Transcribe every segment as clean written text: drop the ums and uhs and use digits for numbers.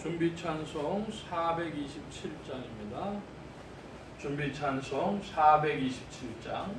준비 찬송 427장입니다. 준비 찬송 427장.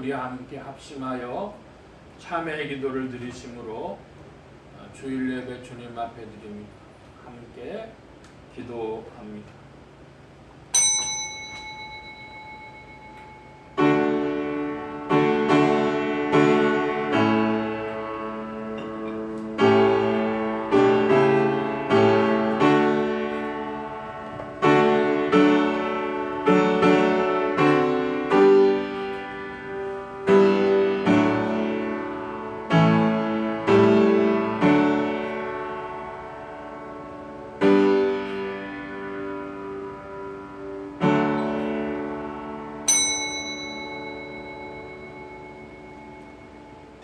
우리 함께 합심하여 참회의 기도를 드리심으로 주일 예배 주님 앞에 드립니다. 함께 기도합니다.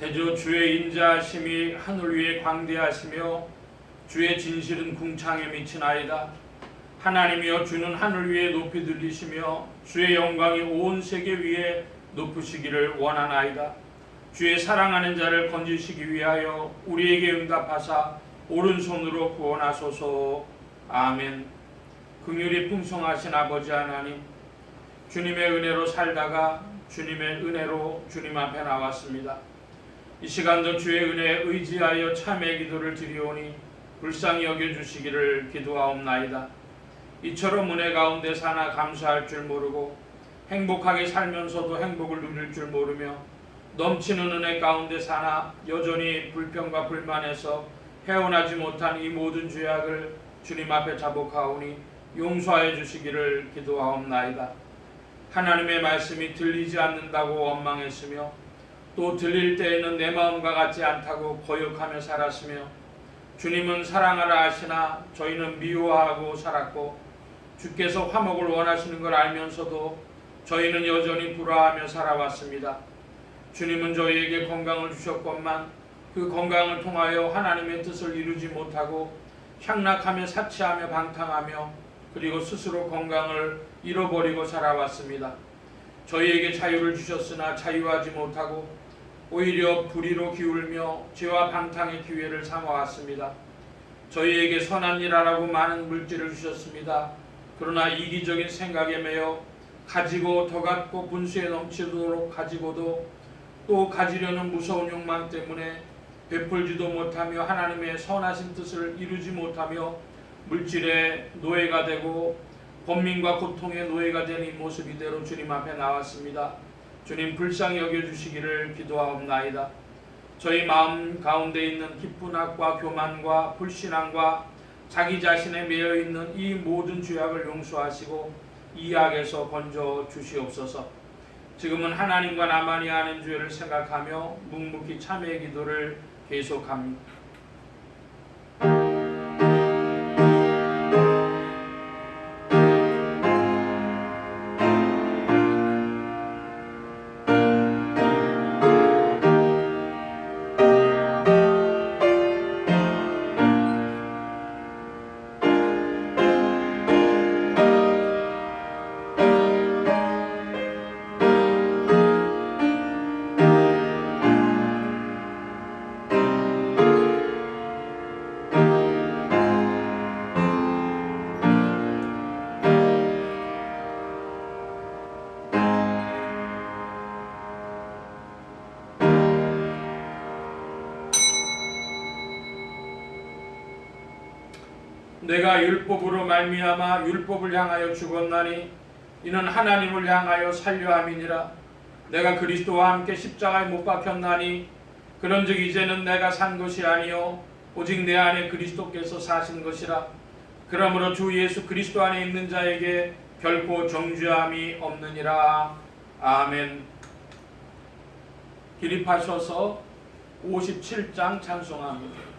대저 주의 인자하심이 하늘 위에 광대하시며 주의 진실은 궁창에 미치나이다. 하나님이여 주는 하늘 위에 높이 들리시며 주의 영광이 온 세계 위에 높으시기를 원하나이다. 주의 사랑하는 자를 건지시기 위하여 우리에게 응답하사 오른손으로 구원하소서. 아멘. 긍휼이 풍성하신 아버지 하나님, 주님의 은혜로 살다가 주님의 은혜로 주님 앞에 나왔습니다. 이 시간도 주의 은혜에 의지하여 참회 기도를 드리오니 불쌍히 여겨주시기를 기도하옵나이다. 이처럼 은혜 가운데 사나 감사할 줄 모르고 행복하게 살면서도 행복을 누릴 줄 모르며 넘치는 은혜 가운데 사나 여전히 불평과 불만에서 헤어나지 못한 이 모든 죄악을 주님 앞에 자복하오니 용서하여 주시기를 기도하옵나이다. 하나님의 말씀이 들리지 않는다고 원망했으며 또 들릴 때에는 내 마음과 같지 않다고 거역하며 살았으며 주님은 사랑하라 하시나 저희는 미워하고 살았고 주께서 화목을 원하시는 걸 알면서도 저희는 여전히 불화하며 살아왔습니다. 주님은 저희에게 건강을 주셨건만 그 건강을 통하여 하나님의 뜻을 이루지 못하고 향락하며 사치하며 방탕하며 그리고 스스로 건강을 잃어버리고 살아왔습니다. 저희에게 자유를 주셨으나 자유하지 못하고 오히려 불의로 기울며 죄와 방탕의 기회를 삼아왔습니다. 저희에게 선한 일 하라고 많은 물질을 주셨습니다. 그러나 이기적인 생각에 매여 가지고 더 갖고 분수에 넘치도록 가지고도 또 가지려는 무서운 욕망 때문에 베풀지도 못하며 하나님의 선하신 뜻을 이루지 못하며 물질의 노예가 되고 번민과 고통의 노예가 된 이 모습 이대로 주님 앞에 나왔습니다. 주님 불쌍히 여겨주시기를 기도하옵나이다. 저희 마음 가운데 있는 기쁜악과 교만과 불신앙과 자기 자신에 매여있는 이 모든 죄악을 용서하시고 이 악에서 건져 주시옵소서. 지금은 하나님과 나만이 아는 죄를 생각하며 묵묵히 참회의 기도를 계속합니다. 내가 율법으로 말미암아 율법을 향하여 죽었나니 이는 하나님을 향하여 살려 함이니라. 내가 그리스도와 함께 십자가에 못 박혔나니 그런즉 이제는 내가 산 것이 아니요 오직 내 안에 그리스도께서 사신 것이라. 그러므로 주 예수 그리스도 안에 있는 자에게 결코 정죄함이 없느니라. 아멘. 기립하셔서 57장 찬송합니다.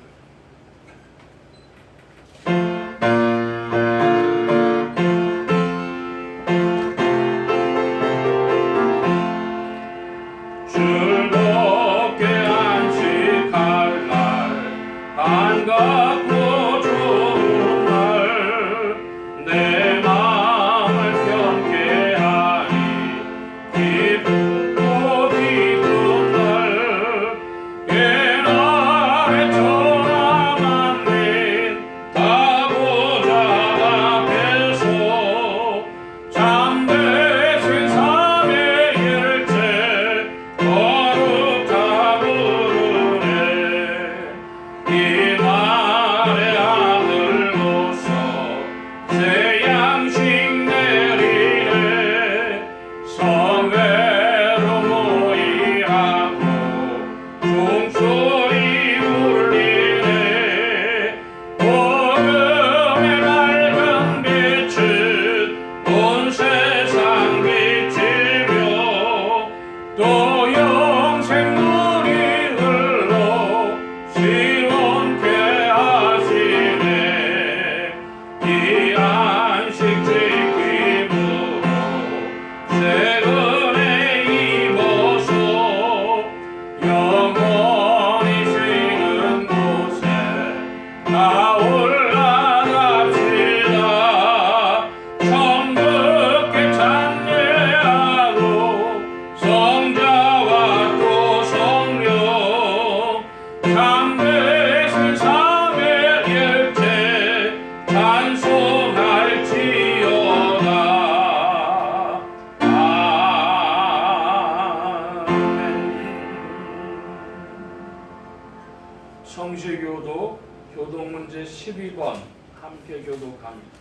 성시교도 교독문제 12번 함께 교독합니다.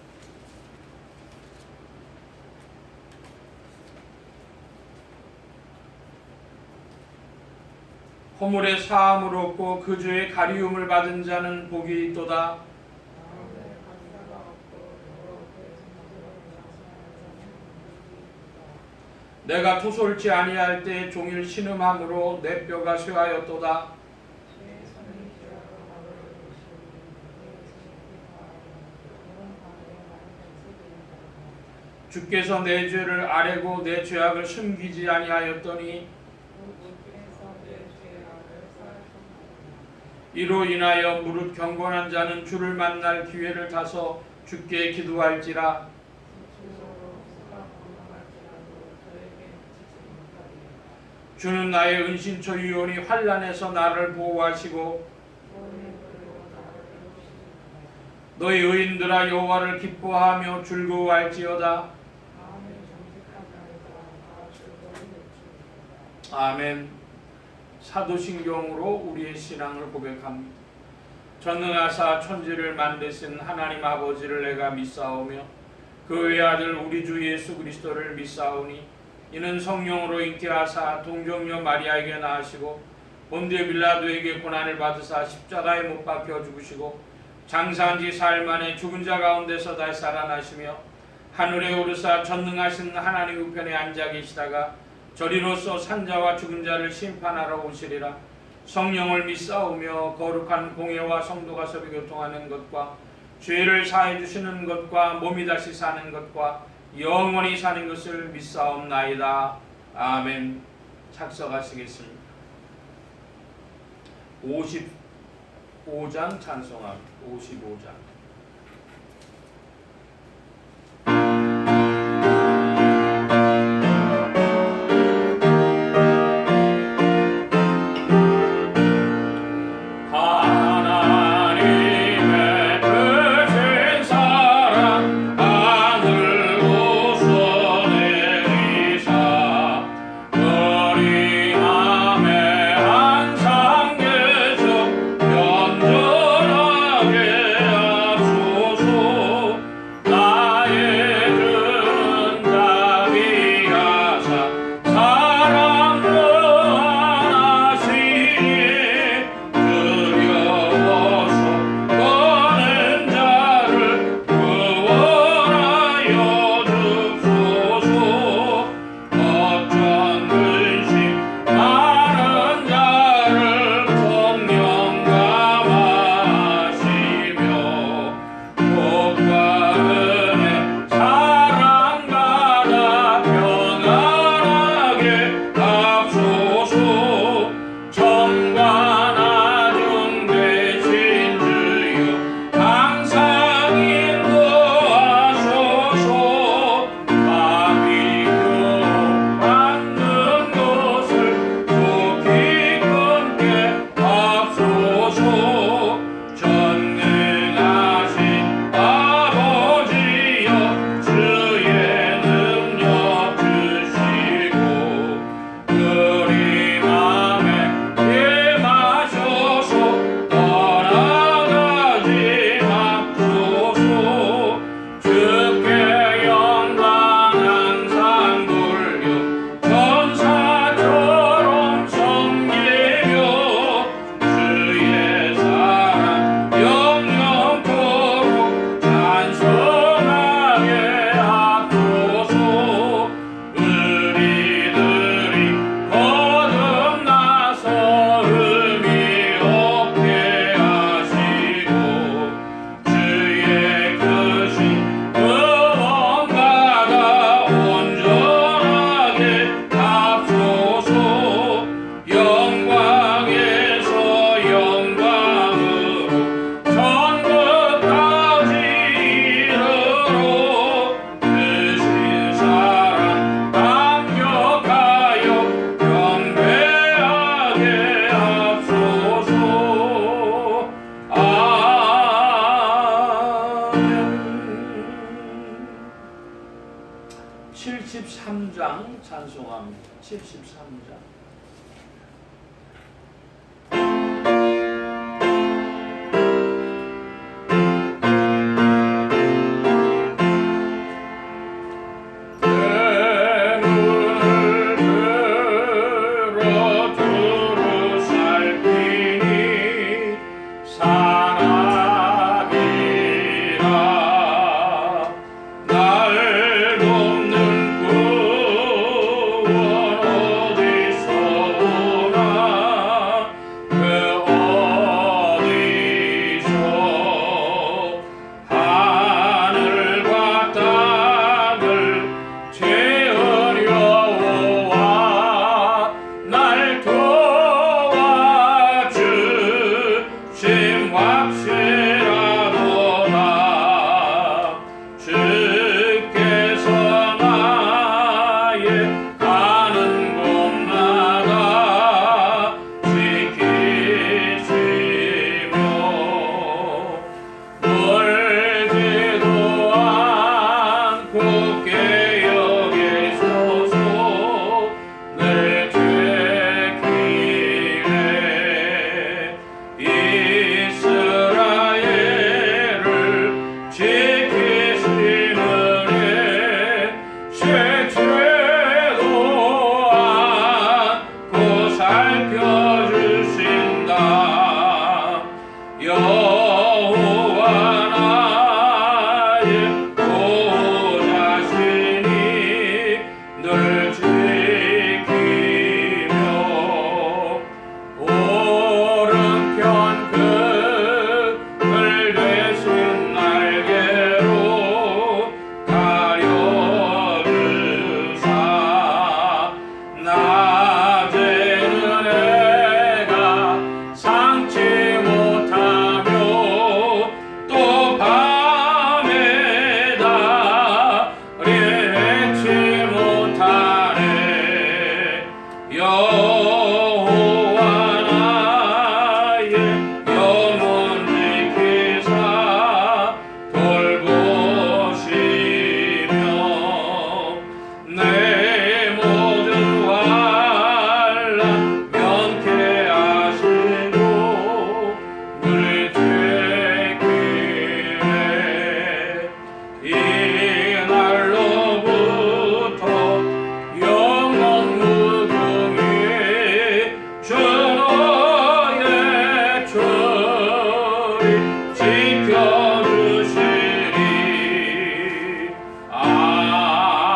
허물의 사함을 얻고 그 죄의 가리움을 받은 자는 복이 있도다. 내가 토솔지 아니할 때 종일 신음함으로 내 뼈가 쇠하였도다. 주께서 내 죄를 아뢰고 내 죄악을 숨기지 아니하였더니 이로 인하여 무릇 경건한 자는 주를 만날 기회를 타서 주께 기도할지라. 주는 나의 은신처 유언이 환난에서 나를 보호하시고 너희 의인들아 여호와를 기뻐하며 즐거워할지어다. 아멘. 사도신경으로 우리의 신앙을 고백합니다. 전능하사 천지를 만드신 하나님 아버지를 내가 믿사오며 그 외아들 우리 주 예수 그리스도를 믿사오니 이는 성령으로 잉태하사 동정녀 마리아에게 낳으시고 본디오 빌라도에게 고난을 받으사 십자가에 못 박혀 죽으시고 장사한 지 사흘 만에 죽은 자 가운데서 다시 살아나시며 하늘에 오르사 전능하신 하나님 우편에 앉아 계시다가 저리로서 산자와 죽은 자를 심판하러 오시리라. 성령을 믿사오며 거룩한 공회와 성도가 서로 교통하는 것과 죄를 사해 주시는 것과 몸이 다시 사는 것과 영원히 사는 것을 믿사옵나이다. 아멘. 착석하시겠습니다. 55장 찬송합니다. 55장. 찬송합니다. 73장. 날 돕는 구원 어디서 살펴주신다. 여호와 나의 보좌시니 늘 지키며 오른편 그늘 되신 날개로 가려주사 낮에는 해가 상치 못하며 또 밤에 달이 못하네. 여호와 나의 영혼 지키사 돌보시며 내 모든 환난 면케하시고 늘 지키네. 이날로부터 영원 무궁히 주 너의 주리 지켜주시리. 아멘.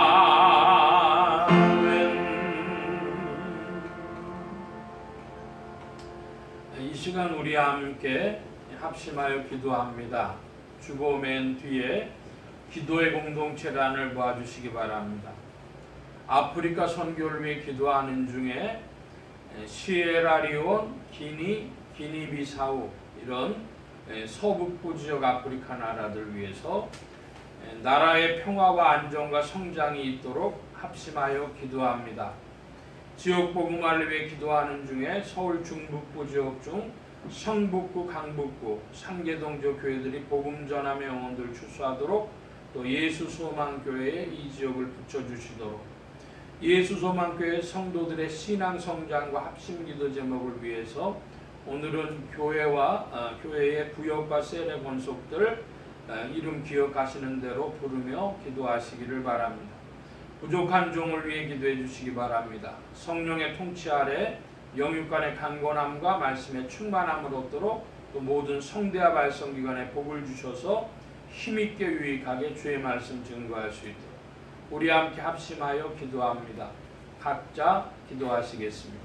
이 시간 우리 함께 합심하여 기도합니다. 주보 맨 뒤에 기도의 공동체란을 보아주시기 바랍니다. 아프리카 선교를 위해 기도하는 중에 시에라리온, 기니비사우 이런 서북부 지역 아프리카 나라들 위해서 나라의 평화와 안정과 성장이 있도록 합심하여 기도합니다. 지역 복음화를 위해 기도하는 중에 서울 중북부 지역 중 성북구, 강북구, 상계동지역 교회들이 복음 전함의 영혼들을 출소하도록 또 예수소망교회에 이 지역을 붙여주시도록 예수소망교회 성도들의 신앙 성장과 합심기도 제목을 위해서 오늘은 교회의 구역과 세례 권속들 이름 기억하시는 대로 부르며 기도하시기를 바랍니다. 부족한 종을 위해 기도해 주시기 바랍니다. 성령의 통치 아래 영육간의 강건함과 말씀의 충만함을 얻도록 또 모든 성대와 발성기관에 복을 주셔서 힘있게 유익하게 주의 말씀 증거할 수 있도록 우리 함께 합심하여 기도합니다. 각자 기도하시겠습니다.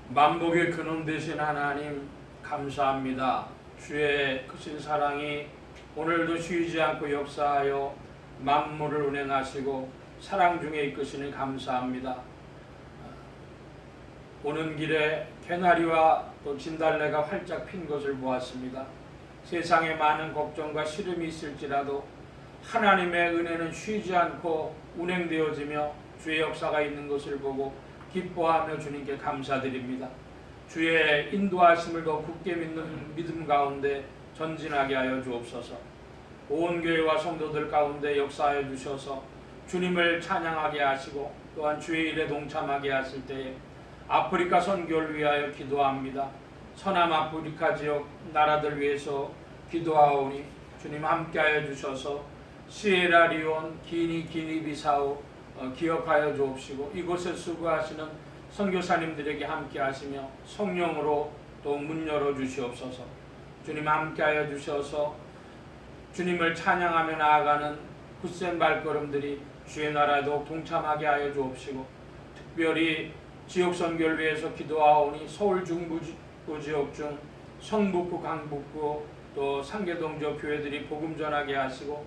만복의 근원 되신 하나님 감사합니다. 주의 크신 사랑이 오늘도 쉬지 않고 역사하여 만물을 운행하시고 사랑 중에 이끄시니 감사합니다. 오는 길에 개나리와 또 진달래가 활짝 핀 것을 보았습니다. 세상에 많은 걱정과 시름이 있을지라도 하나님의 은혜는 쉬지 않고 운행되어지며 주의 역사가 있는 것을 보고 기뻐하며 주님께 감사드립니다. 주의 인도하심을 더 굳게 믿는 믿음 가운데 전진하게 하여 주옵소서. 온 교회와 성도들 가운데 역사하여 주셔서 주님을 찬양하게 하시고 또한 주의 일에 동참하게 하실 때에 아프리카 선교를 위하여 기도합니다. 서남 아프리카 지역 나라들 위해서 기도하오니 주님 함께하여 주셔서 시에라리온, 기니비사우 기억하여 주옵시고 이곳에 수고하시는 선교사님들에게 함께하시며 성령으로 또 문 열어 주시옵소서. 주님 함께하여 주셔서 주님을 찬양하며 나아가는 굳센 발걸음들이 주의 나라에도 동참하게 하여 주옵시고 특별히 지역 선교를 위해서 기도하오니 서울 중부 지역 중 성북구, 강북구 또 상계동 지역 교회들이 복음 전하게 하시고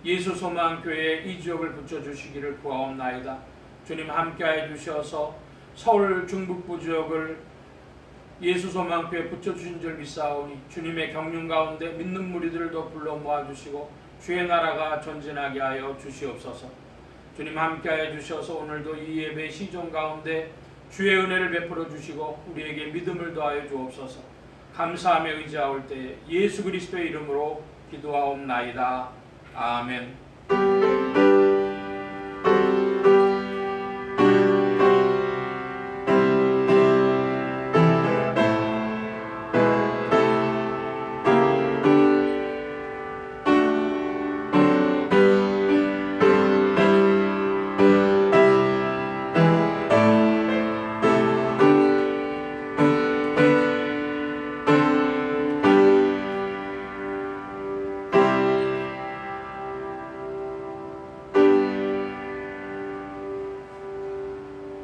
예수 소망 교회에 이 지역을 붙여주시기를 구하옵나이다. 주님 함께하여 주셔서 서울 중북부 지역을 예수 소망 교회에 붙여주신 줄 믿사오니 주님의 경륜 가운데 믿는 무리들을 더 불러 모아주시고 주의 나라가 전진하게 하여 주시옵소서. 주님 함께하여 주셔서 오늘도 이 예배 시종 가운데 주의 은혜를 베풀어 주시고 우리에게 믿음을 더하여 주옵소서. 감사하며 의지하올 때에 예수 그리스도의 이름으로 기도하옵나이다. 아멘.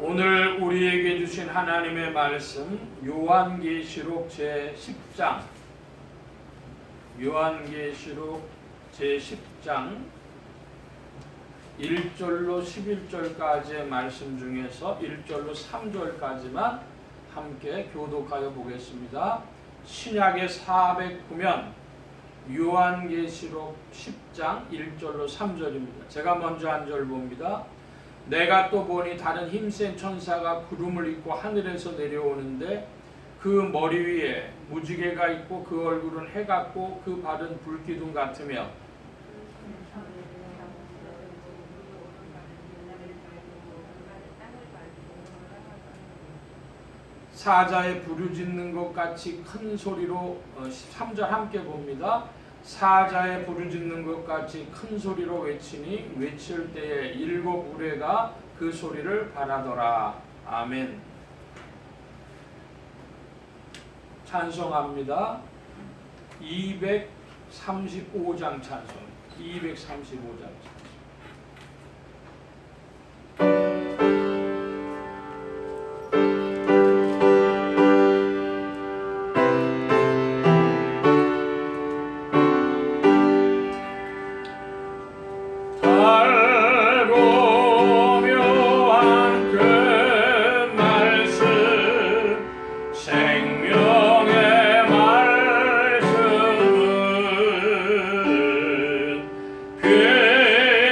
오늘 우리에게 주신 하나님의 말씀 요한계시록 제10장 요한계시록 제10장 1절로 11절까지의 말씀 중에서 1절로 3절까지만 함께 교독하여 보겠습니다. 신약의 409면 요한계시록 10장 1절로 3절입니다. 제가 먼저 한 절 봅니다. 내가 또 보니 다른 힘센 천사가 구름을 입고 하늘에서 내려오는데 그 머리 위에 무지개가 있고 그 얼굴은 해 같고 그 발은 불기둥 같으며 사자의 부르짖는 것 같이 큰 소리로 3절 함께 봅니다. 사자의 부르짖는 것 같이 큰 소리로 외치니 외칠 때에 7 우레가 그 소리를 바라더라. 아멘. 찬송합니다. 235장 찬송. 235장 찬송. 그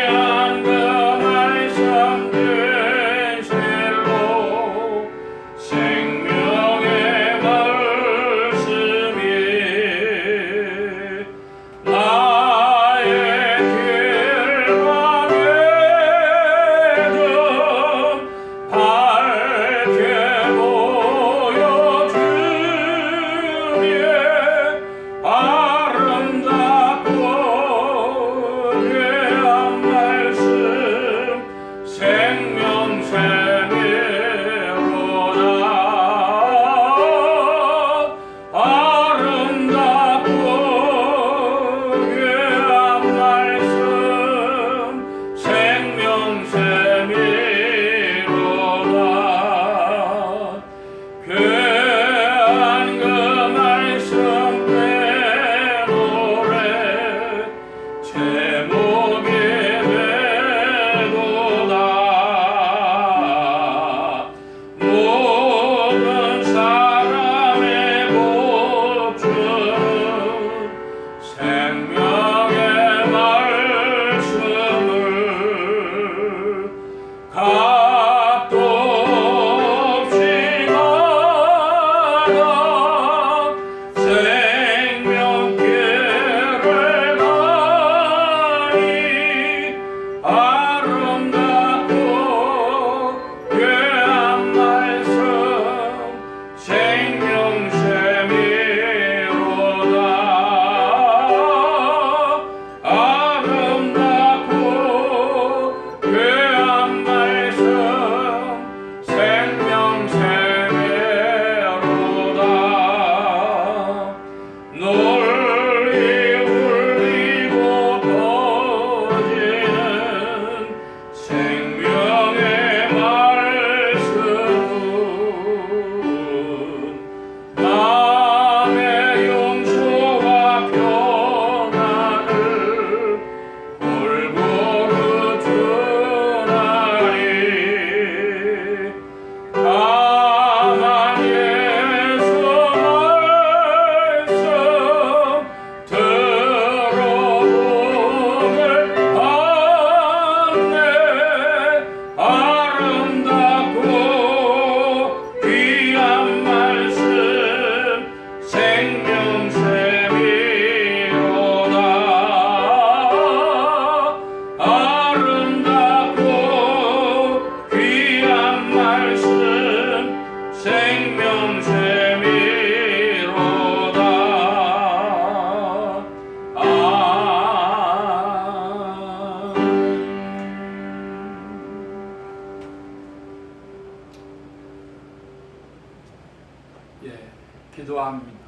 기도합니다.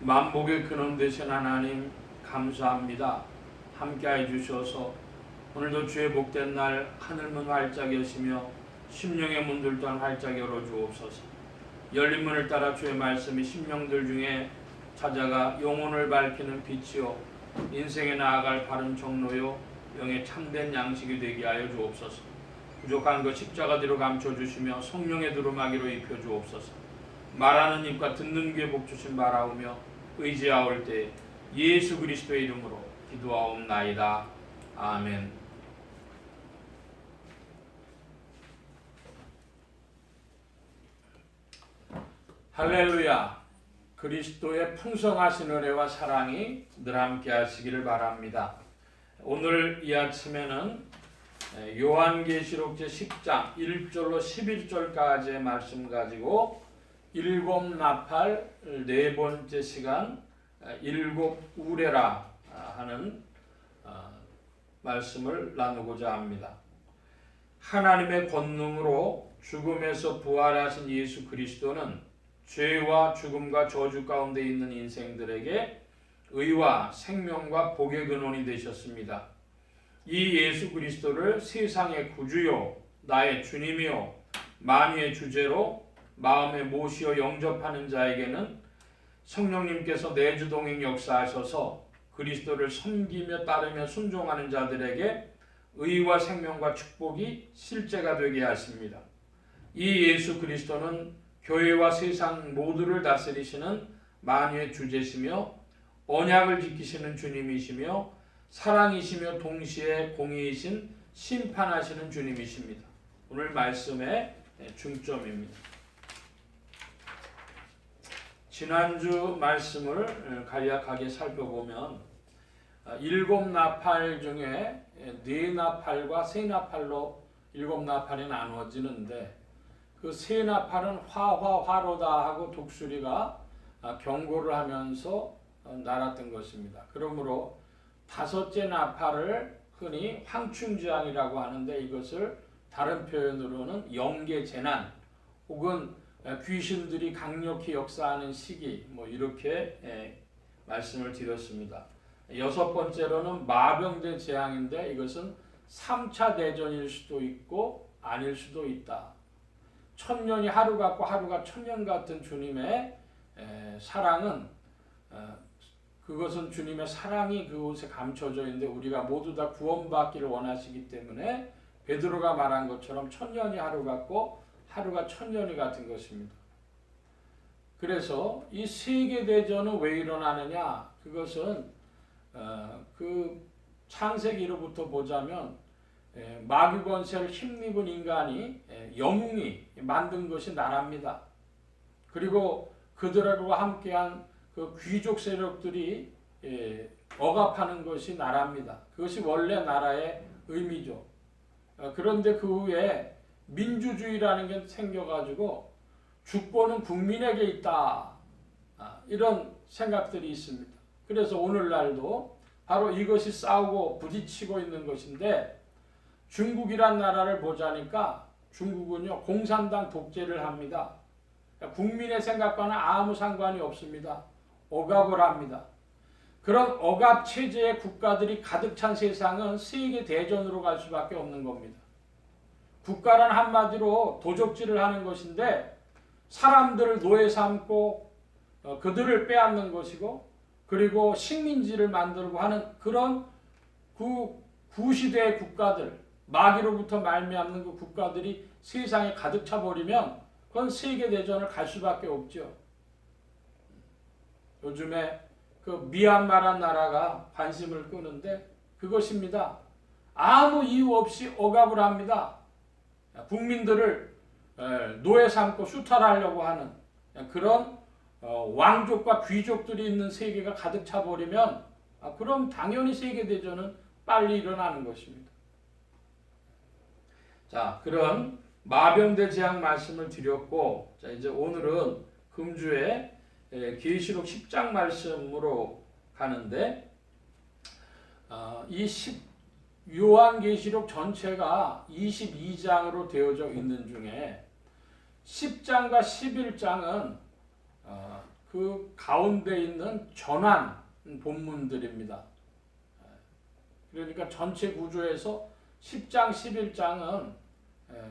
만복의 근원 되신 하나님 감사합니다. 함께해 주셔서 오늘도 주의 복된 날 하늘문 활짝 여시며 심령의 문들 또한 활짝 열어주옵소서. 열린 문을 따라 주의 말씀이 심령들 중에 찾아가 영혼을 밝히는 빛이요 인생에 나아갈 바른 정로요 영의 참된 양식이 되게 하여 주옵소서. 부족한 것 십자가 뒤로 감춰주시며 성령의 두루마기로 입혀주옵소서. 말하는 입과 듣는 귀에 복 주신 바라오며 의지하올 때 예수 그리스도의 이름으로 기도하옵나이다. 아멘. 할렐루야. 그리스도의 풍성하신 은혜와 사랑이 늘 함께 하시기를 바랍니다. 오늘 이 아침에는 요한계시록 제10장 1절로 11절까지의 말씀 가지고 일곱 나팔 네 번째 시간 일곱 우레라 하는 말씀을 나누고자 합니다. 하나님의 권능으로 죽음에서 부활하신 예수 그리스도는 죄와 죽음과 저주 가운데 있는 인생들에게 의와 생명과 복의 근원이 되셨습니다. 이 예수 그리스도를 세상의 구주요 나의 주님이요 만유의 주제로 마음에 모시어 영접하는 자에게는 성령님께서 내주동행 역사하셔서 그리스도를 섬기며 따르며 순종하는 자들에게 의와 생명과 축복이 실제가 되게 하십니다. 이 예수 그리스도는 교회와 세상 모두를 다스리시는 만유의 주제시며 언약을 지키시는 주님이시며 사랑이시며 동시에 공의이신 심판하시는 주님이십니다. 오늘 말씀의 중점입니다. 지난주 말씀을 간략하게 살펴보면 일곱 나팔 중에 네 나팔과 세 나팔로 일곱 나팔이 나누어지는데 그 세 나팔은 화로다 하고 독수리가 경고를 하면서 날았던 것입니다. 그러므로 다섯째 나팔을 흔히 황충지왕이라고 하는데 이것을 다른 표현으로는 영계재난 혹은 귀신들이 강력히 역사하는 시기 이렇게 말씀을 드렸습니다. 여섯 번째로는 마병대 재앙인데 이것은 3차 대전일 수도 있고 아닐 수도 있다. 천년이 하루 같고 하루가 천년 같은 주님의 사랑은 그것은 주님의 사랑이 그곳에 감춰져 있는데 우리가 모두 다 구원받기를 원하시기 때문에 베드로가 말한 것처럼 천년이 하루 같고 하루가 천년이 같은 것입니다. 그래서 이 세계대전은 왜 일어나느냐? 그것은 그 창세기로부터 보자면 마귀 권세를 힘입은 인간이 영웅이 만든 것이 나라입니다. 그리고 그들과 함께한 그 귀족 세력들이 억압하는 것이 나라입니다. 그것이 원래 나라의 의미죠. 그런데 그 후에 민주주의라는 게 생겨가지고 주권은 국민에게 있다. 이런 생각들이 있습니다. 그래서 오늘날도 바로 이것이 싸우고 부딪히고 있는 것인데 중국이란 나라를 보자니까 중국은요 공산당 독재를 합니다. 국민의 생각과는 아무 상관이 없습니다. 억압을 합니다. 그런 억압 체제의 국가들이 가득 찬 세상은 세계 대전으로 갈 수밖에 없는 겁니다. 국가란 한마디로 도적질을 하는 것인데 사람들을 노예 삼고 그들을 빼앗는 것이고 그리고 식민지를 만들고 하는 그런 그 구시대의 국가들 마귀로부터 말미암는 그 국가들이 세상에 가득 차버리면 그건 세계대전을 갈 수밖에 없죠. 요즘에 그 미얀마란 나라가 관심을 끄는데 그것입니다. 아무 이유 없이 억압을 합니다. 국민들을 노예 삼고 수탈하려고 하는 그런 왕족과 귀족들이 있는 세계가 가득 차버리면 그럼 당연히 세계대전은 빨리 일어나는 것입니다. 자, 그런 마병대 재앙 말씀을 드렸고, 자, 이제 오늘은 금주에 계시록 10장 말씀으로 가는데, 이 요한계시록 전체가 22장으로 되어져 있는 중에 10장과 11장은 그 가운데 있는 전환 본문들입니다. 그러니까 전체 구조에서 10장, 11장은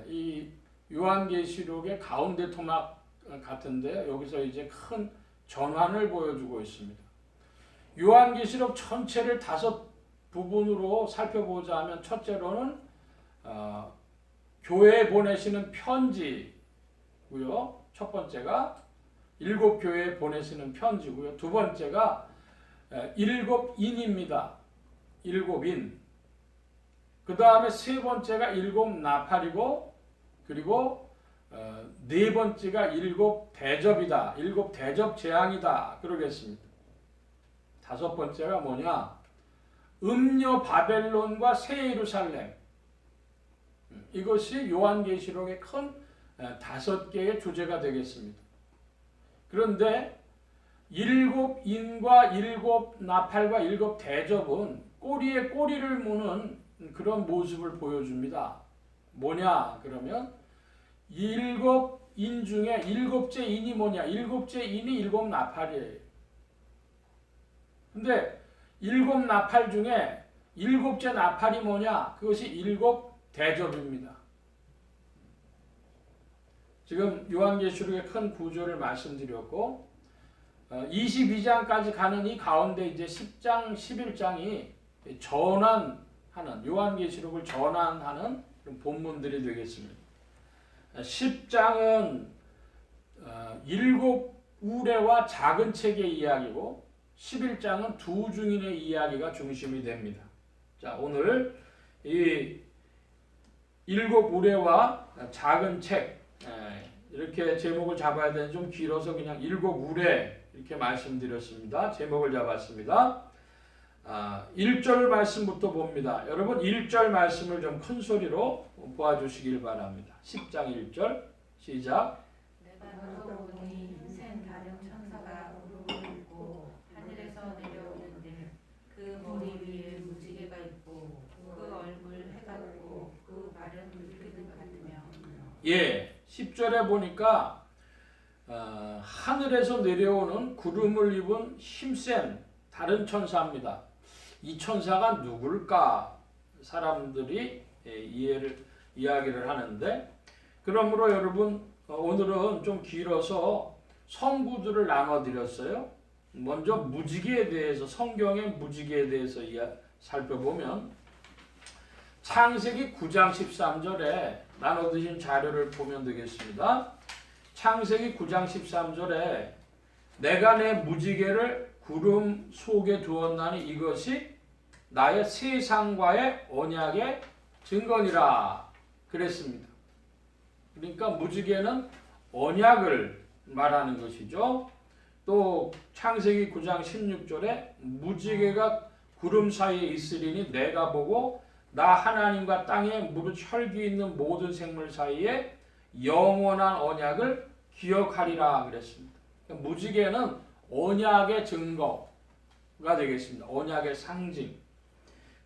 이 요한계시록의 가운데 토막 같은데 여기서 이제 큰 전환을 보여주고 있습니다. 요한계시록 전체를 5 부분으로 살펴보자면 첫째로는 교회에 보내시는 편지고요. 첫 번째가 7 교회에 보내시는 편지고요. 두 번째가 7 인입니다. 7 인. 그 다음에 세 번째가 7 나팔이고, 그리고 네 번째가 7 대접이다. 7 대접 재앙이다. 그러겠습니다. 5 번째가 뭐냐? 음녀 바벨론과 새 예루살렘. 이것이 요한계시록의 큰 5개의 주제가 되겠습니다. 그런데 7 인과 7 나팔과 7 대접은 꼬리에 꼬리를 무는 그런 모습을 보여줍니다. 뭐냐? 그러면 7 인 중에 7째 인이 뭐냐? 7째 인이 7 나팔이에요. 근데 7 나팔 중에 7째 나팔이 뭐냐? 그것이 7 대접입니다. 지금 요한계시록의 큰 구조를 말씀드렸고 22장까지 가는 이 가운데 이제 10장, 11장이 전환하는 요한계시록을 전환하는 본문들이 되겠습니다. 10장은 7 우레와 작은 책의 이야기고 11장은 2 증인의 이야기가 중심이 됩니다. 자, 오늘 이 7 우레와 작은 책 이렇게 제목을 잡아야 되는데 좀 길어서 그냥 7 우레 이렇게 말씀드렸습니다. 제목을 잡았습니다. 1절 말씀부터 봅니다. 여러분 1절 말씀을 좀 큰 소리로 보아주시길 바랍니다. 10장 1절 시작. 내가 또 보니 흰센 다른 천사가 무릎을 꿇고 하늘에서 내려오는데 그 머리 위에 무지개가 있고 그 얼굴 해같고 그 발은 물기둥 같으며. 예, 10절에 보니까 하늘에서 내려오는 구름을 입은 힘센 다른 천사입니다. 이 천사가 누굴까? 사람들이 이야기를 하는데, 그러므로 여러분 오늘은 좀 길어서 성구들을 나눠드렸어요. 먼저 무지개에 대해서, 성경의 무지개에 대해서 살펴보면 창세기 9장 13절에 나눠드린 자료를 보면 되겠습니다. 창세기 9장 13절에 내가 내 무지개를 구름 속에 두었나니 이것이 나의 세상과의 언약의 증거니라 그랬습니다. 그러니까 무지개는 언약을 말하는 것이죠. 또 창세기 9장 16절에 무지개가 구름 사이에 있으리니 내가 보고 나 하나님과 땅에 무릇 혈기 있는 모든 생물 사이에 영원한 언약을 기억하리라 그랬습니다. 그러니까 무지개는 언약의 증거가 되겠습니다. 언약의 상징.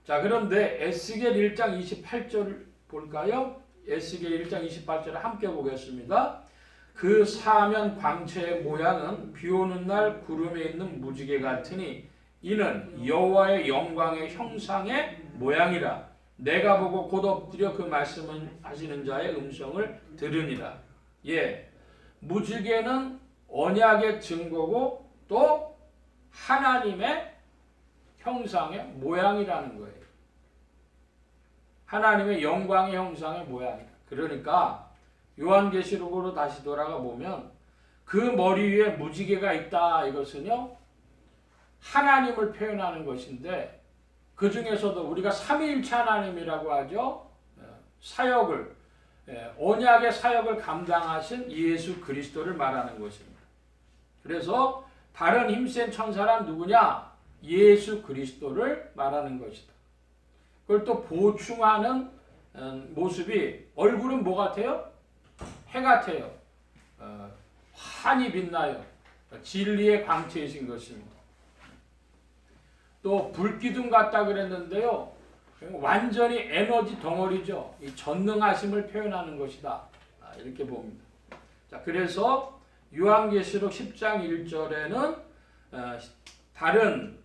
자, 그런데 에스겔 1장 28절 볼까요? 에스겔 1장 28절을 함께 보겠습니다. 그 사면 광채의 모양은 비오는 날 구름에 있는 무지개 같으니 이는 여호와의 영광의 형상의 모양이라. 내가 보고 곧 엎드려 그 말씀을 하시는 자의 음성을 들으니라. 예, 무지개는 언약의 증거고 또 하나님의 형상의 모양이라는 거예요. 하나님의 영광의 형상의 모양이다. 그러니까 요한계시록으로 다시 돌아가 보면 그 머리 위에 무지개가 있다. 이것은요 하나님을 표현하는 것인데 그 중에서도 우리가 삼위일체 하나님이라고 하죠. 사역을 언약의 사역을 감당하신 예수 그리스도를 말하는 것입니다. 그래서 다른 힘센 천사란 누구냐? 예수 그리스도를 말하는 것이다. 그걸 또 보충하는 모습이 얼굴은 뭐 같아요? 해 같아요. 환히 빛나요. 진리의 광채이신 것입니다. 또 불기둥 같다 그랬는데요. 완전히 에너지 덩어리죠. 이 전능하심을 표현하는 것이다. 이렇게 봅니다. 자, 그래서 요한계시록 10장 1절에는 다른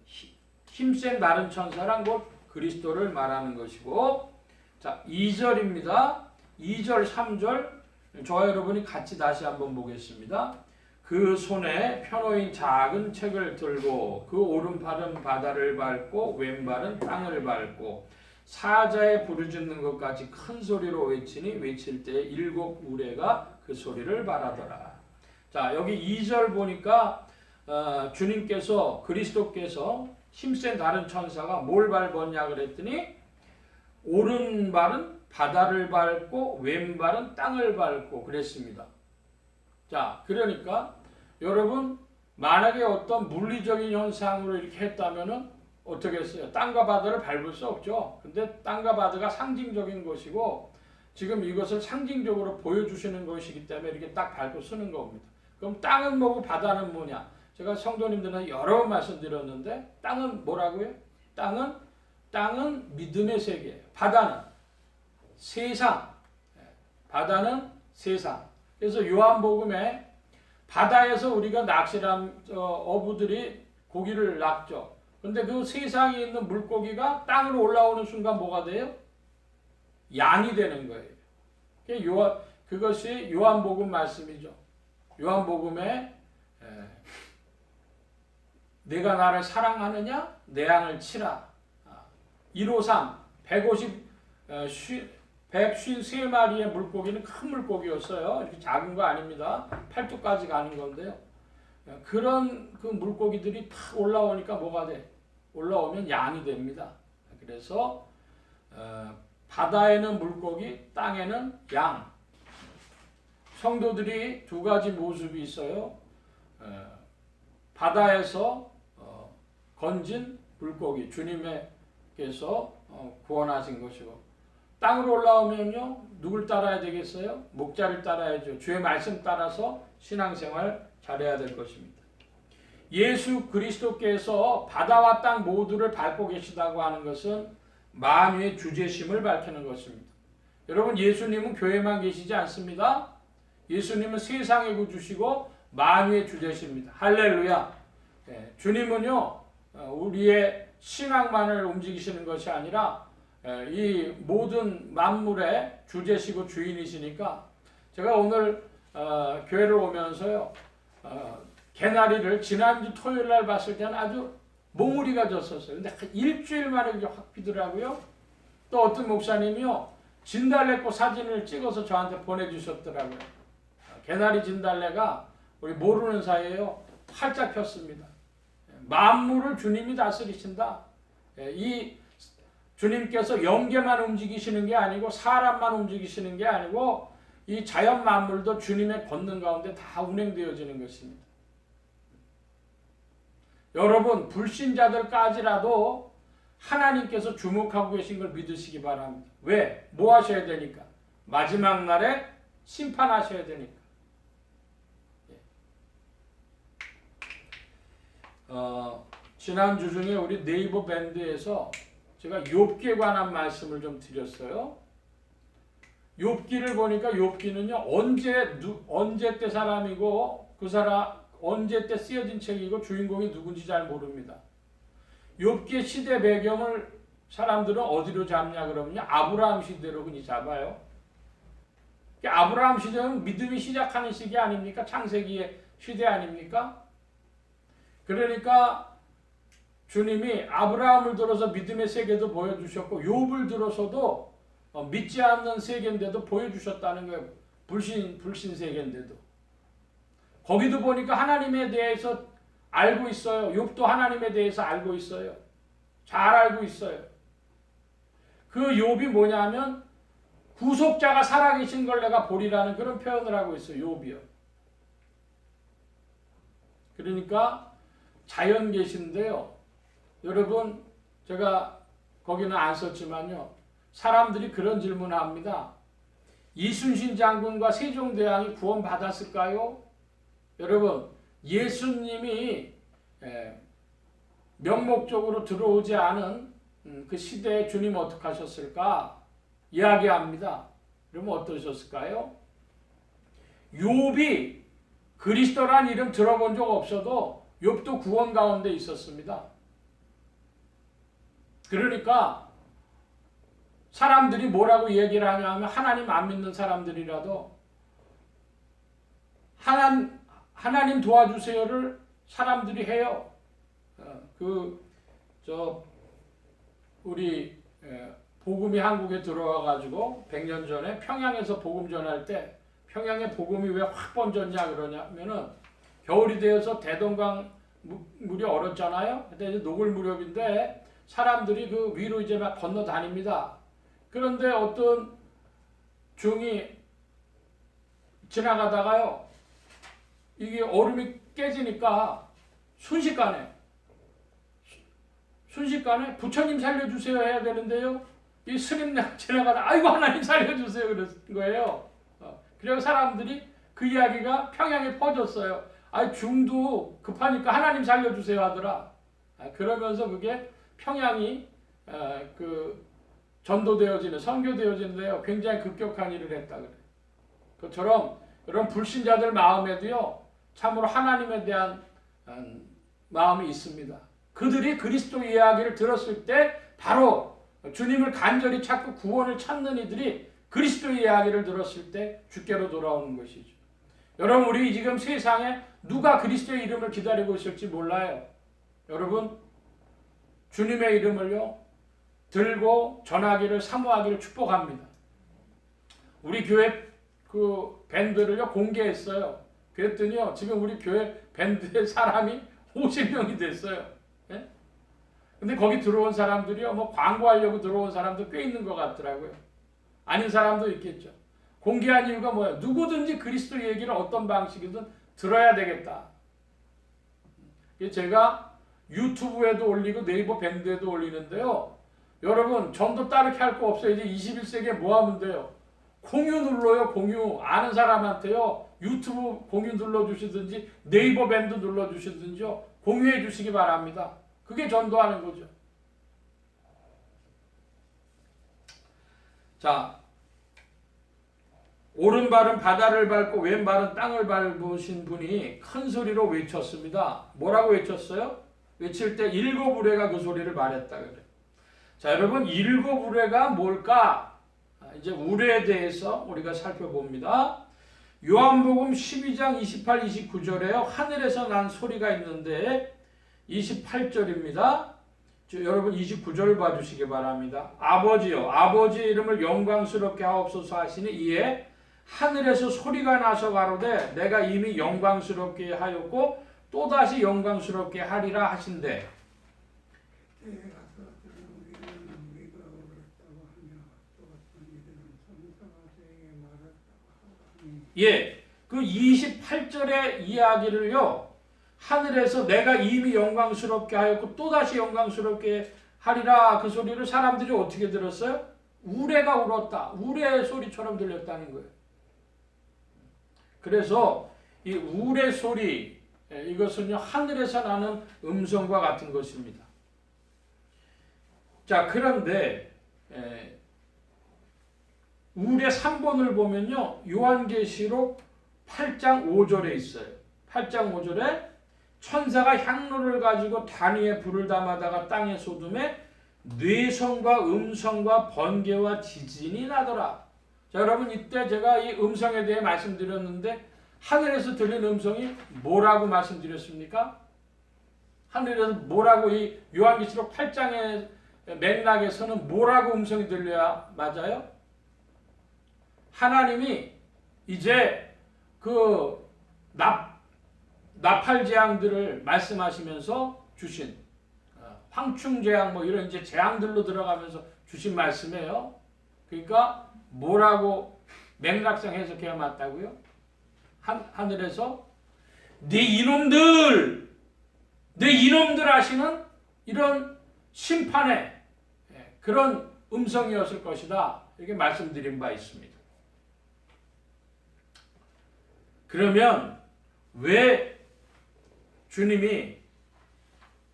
힘센 다른 천사란 곧 그리스도를 말하는 것이고, 자 2절입니다. 2절 3절 저와 여러분이 같이 다시 한번 보겠습니다. 그 손에 펴놓인 작은 책을 들고 그 오른팔은 바다를 밟고 왼발은 땅을 밟고 사자의 부르짖는 것 같이 큰 소리로 외치니 외칠 때 7 우레가 그 소리를 말하더라. 자 여기 2절 보니까 주님께서 그리스도께서 힘센 다른 천사가 뭘 밟았냐 그랬더니 오른발은 바다를 밟고 왼발은 땅을 밟고 그랬습니다. 자 그러니까 여러분 만약에 어떤 물리적인 현상으로 이렇게 했다면은 어떻게 했어요? 땅과 바다를 밟을 수 없죠. 근데 땅과 바다가 상징적인 것이고 지금 이것을 상징적으로 보여주시는 것이기 때문에 이렇게 딱 밟고 쓰는 겁니다. 그럼 땅은 뭐고 바다는 뭐냐? 제가 성도님들은 여러 번 말씀드렸는데 땅은 뭐라고요? 땅은 믿음의 세계예요. 바다는 세상. 바다는 세상. 그래서 요한복음에 바다에서 우리가 낚시한 어부들이 고기를 낚죠. 근데 그 세상에 있는 물고기가 땅으로 올라오는 순간 뭐가 돼요? 양이 되는 거예요. 그것이 요한복음 말씀이죠. 요한복음에 내가 나를 사랑하느냐? 내 양을 치라. 153, 153마리의 물고기는 큰 물고기였어요. 이렇게 작은 거 아닙니다. 팔뚝까지 가는 건데요. 그런 그 물고기들이 탁 올라오니까 뭐가 돼? 올라오면 양이 됩니다. 그래서 바다에는 물고기, 땅에는 양. 성도들이 두 가지 모습이 있어요. 바다에서 건진 물고기, 주님께서 구원하신 것이고, 땅으로 올라오면요, 누굴 따라야 되겠어요? 목자를 따라야죠. 주의 말씀 따라서 신앙생활 잘해야 될 것입니다. 예수 그리스도께서 바다와 땅 모두를 밟고 계시다고 하는 것은 만유의 주제심을 밝히는 것입니다. 여러분, 예수님은 교회만 계시지 않습니다. 예수님은 세상의 구주시고 만유의 주제십니다. 할렐루야. 주님은요, 우리의 신앙만을 움직이시는 것이 아니라 이 모든 만물의 주제시고 주인이시니까, 제가 오늘 교회를 오면서요, 개나리를 지난주 토요일 날 봤을 때는 아주 몽우리가 졌었어요. 근데 일주일 만에 이게 확 피더라고요. 또 어떤 목사님이요, 진달래꽃 사진을 찍어서 저한테 보내주셨더라고요. 개나리 진달래가 우리 모르는 사이에요, 활짝 폈습니다. 만물을 주님이 다스리신다. 이 주님께서 영계만 움직이시는 게 아니고 사람만 움직이시는 게 아니고 이 자연 만물도 주님의 권능 가운데 다 운행되어지는 것입니다. 여러분, 불신자들까지라도 하나님께서 주목하고 계신 걸 믿으시기 바랍니다. 왜? 뭐 하셔야 되니까? 마지막 날에 심판하셔야 되니까. 지난주 중에 우리 네이버 밴드에서 제가 욥기에 관한 말씀을 좀 드렸어요. 욥기를 보니까 욥기는요, 언제 때 사람이고 그 사람 언제 때 쓰여진 책이고 주인공이 누군지 잘 모릅니다. 욥기의 시대 배경을 사람들은 어디로 잡냐 그러면요, 아브라함 시대로 그냥 잡아요. 아브라함 시대는 믿음이 시작하는 시기 아닙니까? 창세기의 시대 아닙니까? 그러니까 주님이 아브라함을 들어서 믿음의 세계도 보여주셨고, 욥을 들어서도 믿지 않는 세계인데도 보여주셨다는 거예요. 불신 세계인데도. 거기도 보니까 하나님에 대해서 알고 있어요. 욥도 하나님에 대해서 알고 있어요. 잘 알고 있어요. 그 욥이 뭐냐면 구속자가 살아계신 걸 내가 보리라는 그런 표현을 하고 있어요. 욥이요. 그러니까 자연 계신데요. 여러분, 제가 거기는 안 썼지만요, 사람들이 그런 질문을 합니다. 이순신 장군과 세종대왕이 구원받았을까요? 여러분, 예수님이 명목적으로 들어오지 않은 그 시대에 주님 어떻게 하셨을까 이야기합니다. 그러면 어떠셨을까요? 욥이 그리스도란 이름 들어본 적 없어도 욥도 구원 가운데 있었습니다. 그러니까 사람들이 뭐라고 얘기를 하냐 하면 하나님 안 믿는 사람들이라도 하나님 도와주세요를 사람들이 해요. 우리 복음이 한국에 들어와 가지고 100년 전에 평양에서 복음 전할 때 평양에 복음이 왜 확 번졌냐 그러냐면은 겨울이 되어서 대동강 물이 얼었잖아요. 그때 이제 노을 무렵인데 사람들이 그 위로 이제 막 건너 다닙니다. 그런데 어떤 중이 지나가다가요, 이게 얼음이 깨지니까 순식간에 부처님 살려주세요 해야 되는데요, 이 스님네가 지나가다 아이고 하나님 살려주세요 그랬 거예요. 그래서 사람들이 그 이야기가 평양에 퍼졌어요. 중도 급하니까 하나님 살려주세요 하더라. 그러면서 그게 평양이 전도되어지는, 선교되어지는데요, 굉장히 급격한 일을 했다 그래. 그처럼 이런 불신자들 마음에도요, 참으로 하나님에 대한 마음이 있습니다. 그들이 그리스도 이야기를 들었을 때 바로 주님을 간절히 찾고 구원을 찾는 이들이 그리스도 이야기를 들었을 때 주께로 돌아오는 것이죠. 여러분, 우리 지금 세상에 누가 그리스도의 이름을 기다리고 있을지 몰라요. 여러분, 주님의 이름을요 들고 전하기를, 사모하기를 축복합니다. 우리 교회 그 밴드를요 공개했어요. 그랬더니요, 지금 우리 교회 밴드의 사람이 50명이 됐어요. 예? 근데 거기 들어온 사람들이요, 뭐 광고하려고 들어온 사람도 꽤 있는 것 같더라고요. 아닌 사람도 있겠죠. 공개한 이유가 뭐예요? 누구든지 그리스도 얘기를 어떤 방식이든 들어야 되겠다. 제가 유튜브에도 올리고 네이버 밴드에도 올리는데요, 여러분 전도 따르게 할 거 없어요. 이제 21세기에 뭐 하면 돼요? 공유 눌러요. 공유. 아는 사람한테요, 유튜브 공유 눌러주시든지 네이버 밴드 눌러주시든지요, 공유해 주시기 바랍니다. 그게 전도하는 거죠. 자, 오른발은 바다를 밟고 왼발은 땅을 밟으신 분이 큰 소리로 외쳤습니다. 뭐라고 외쳤어요? 외칠 때 일곱 우레가 그 소리를 말했다 그래. 자, 여러분, 일곱 우레가 뭘까? 이제 우레에 대해서 우리가 살펴봅니다. 요한복음 12장 28, 29절에요. 하늘에서 난 소리가 있는데 28절입니다. 여러분 29절 봐주시기 바랍니다. 아버지여, 아버지의 이름을 영광스럽게 하옵소서 하시니 이에 하늘에서 소리가 나서 가로되 내가 이미 영광스럽게 하였고 또다시 영광스럽게 하리라 하신대. 예, 그 28절의 이야기를요, 하늘에서 내가 이미 영광스럽게 하였고 또다시 영광스럽게 하리라, 그 소리를 사람들이 어떻게 들었어요? 우레가 울었다. 우레의 소리처럼 들렸다는 거예요. 그래서 이 우레 소리, 이것은요 하늘에서 나는 음성과 같은 것입니다. 자, 그런데 우레 3번을 보면요, 요한계시록 8장 5절에 있어요. 8장 5절에 천사가 향로를 가지고 단위에 불을 담아다가 땅에 쏟음에 뇌성과 음성과 번개와 지진이 나더라. 자, 여러분, 이때 제가 이 음성에 대해 말씀드렸는데 하늘에서 들린 음성이 뭐라고 말씀드렸습니까? 하늘에서 뭐라고, 이 요한계시록 8장의 맥락에서는 뭐라고 음성이 들려야 맞아요? 하나님이 이제 그 나팔 재앙들을 말씀하시면서 주신 황충 재앙 뭐 이런 이제 재앙들로 들어가면서 주신 말씀이에요. 그러니까 뭐라고 맥락상 해석해야 맞다고요? 하늘에서 네 이놈들 하시는 이런 심판의 그런 음성이었을 것이다, 이렇게 말씀드린 바 있습니다. 그러면 왜 주님이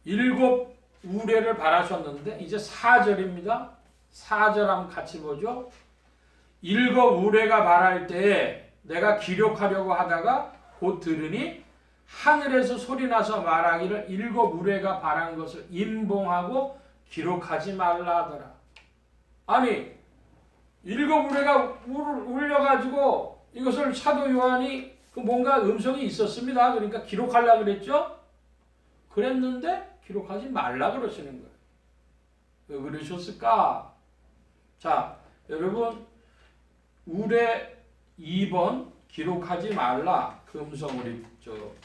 일곱 우레를 바라셨는데, 이제 4절입니다. 4절 한번 같이 보죠. 일곱 우레가 바랄 때에 내가 기록하려고 하다가 곧 들으니 하늘에서 소리나서 말하기를 일곱 우레가 바란 것을 임봉하고 기록하지 말라 하더라. 아니 일곱 우레가 울려가지고 이것을 사도 요한이 그 뭔가 음성이 있었습니다. 그러니까 기록하려고 그랬죠. 그랬는데 기록하지 말라 그러시는 거예요. 왜 그러셨을까? 자, 여러분 우레 2번 기록하지 말라 그 음성을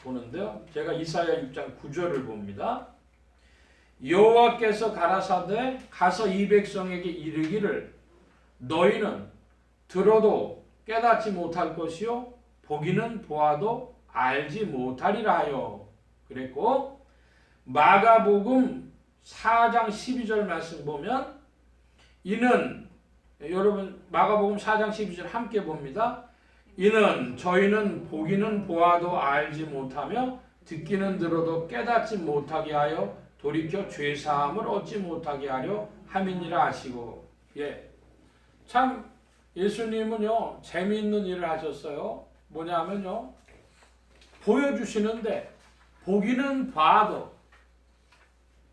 보는데요. 제가 이사야 6장 9절을 봅니다. 여호와께서 가라사대 가서 이 백성에게 이르기를 너희는 들어도 깨닫지 못할 것이요 보기는 보아도 알지 못하리라 하여 그랬고, 마가복음 4장 12절 말씀 보면 이는 여러분 마가복음 4장 12절 함께 봅니다. 이는 저희는 보기는 보아도 알지 못하며 듣기는 들어도 깨닫지 못하게 하여 돌이켜 죄사함을 얻지 못하게 하려 함이니라 하시고. 예, 참 예수님은요 재미있는 일을 하셨어요. 뭐냐면요 보여주시는데 보기는 봐도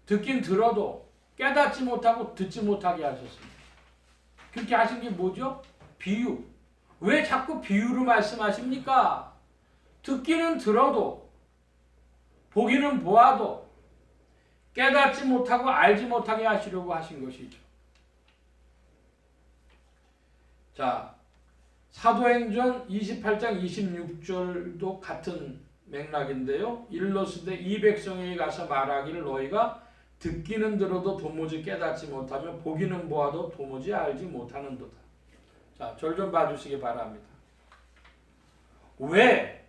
듣긴 들어도 깨닫지 못하고 듣지 못하게 하셨습니다. 그렇게 하신 게 뭐죠? 비유. 왜 자꾸 비유로 말씀하십니까? 듣기는 들어도 보기는 보아도 깨닫지 못하고 알지 못하게 하시려고 하신 것이죠. 자, 사도행전 28장 26절도 같은 맥락인데요. 일러스되 이 백성에게 가서 말하기를 너희가 듣기는 들어도 도무지 깨닫지 못하며 보기는 보아도 도무지 알지 못하는도다. 자, 절 좀 봐주시기 바랍니다. 왜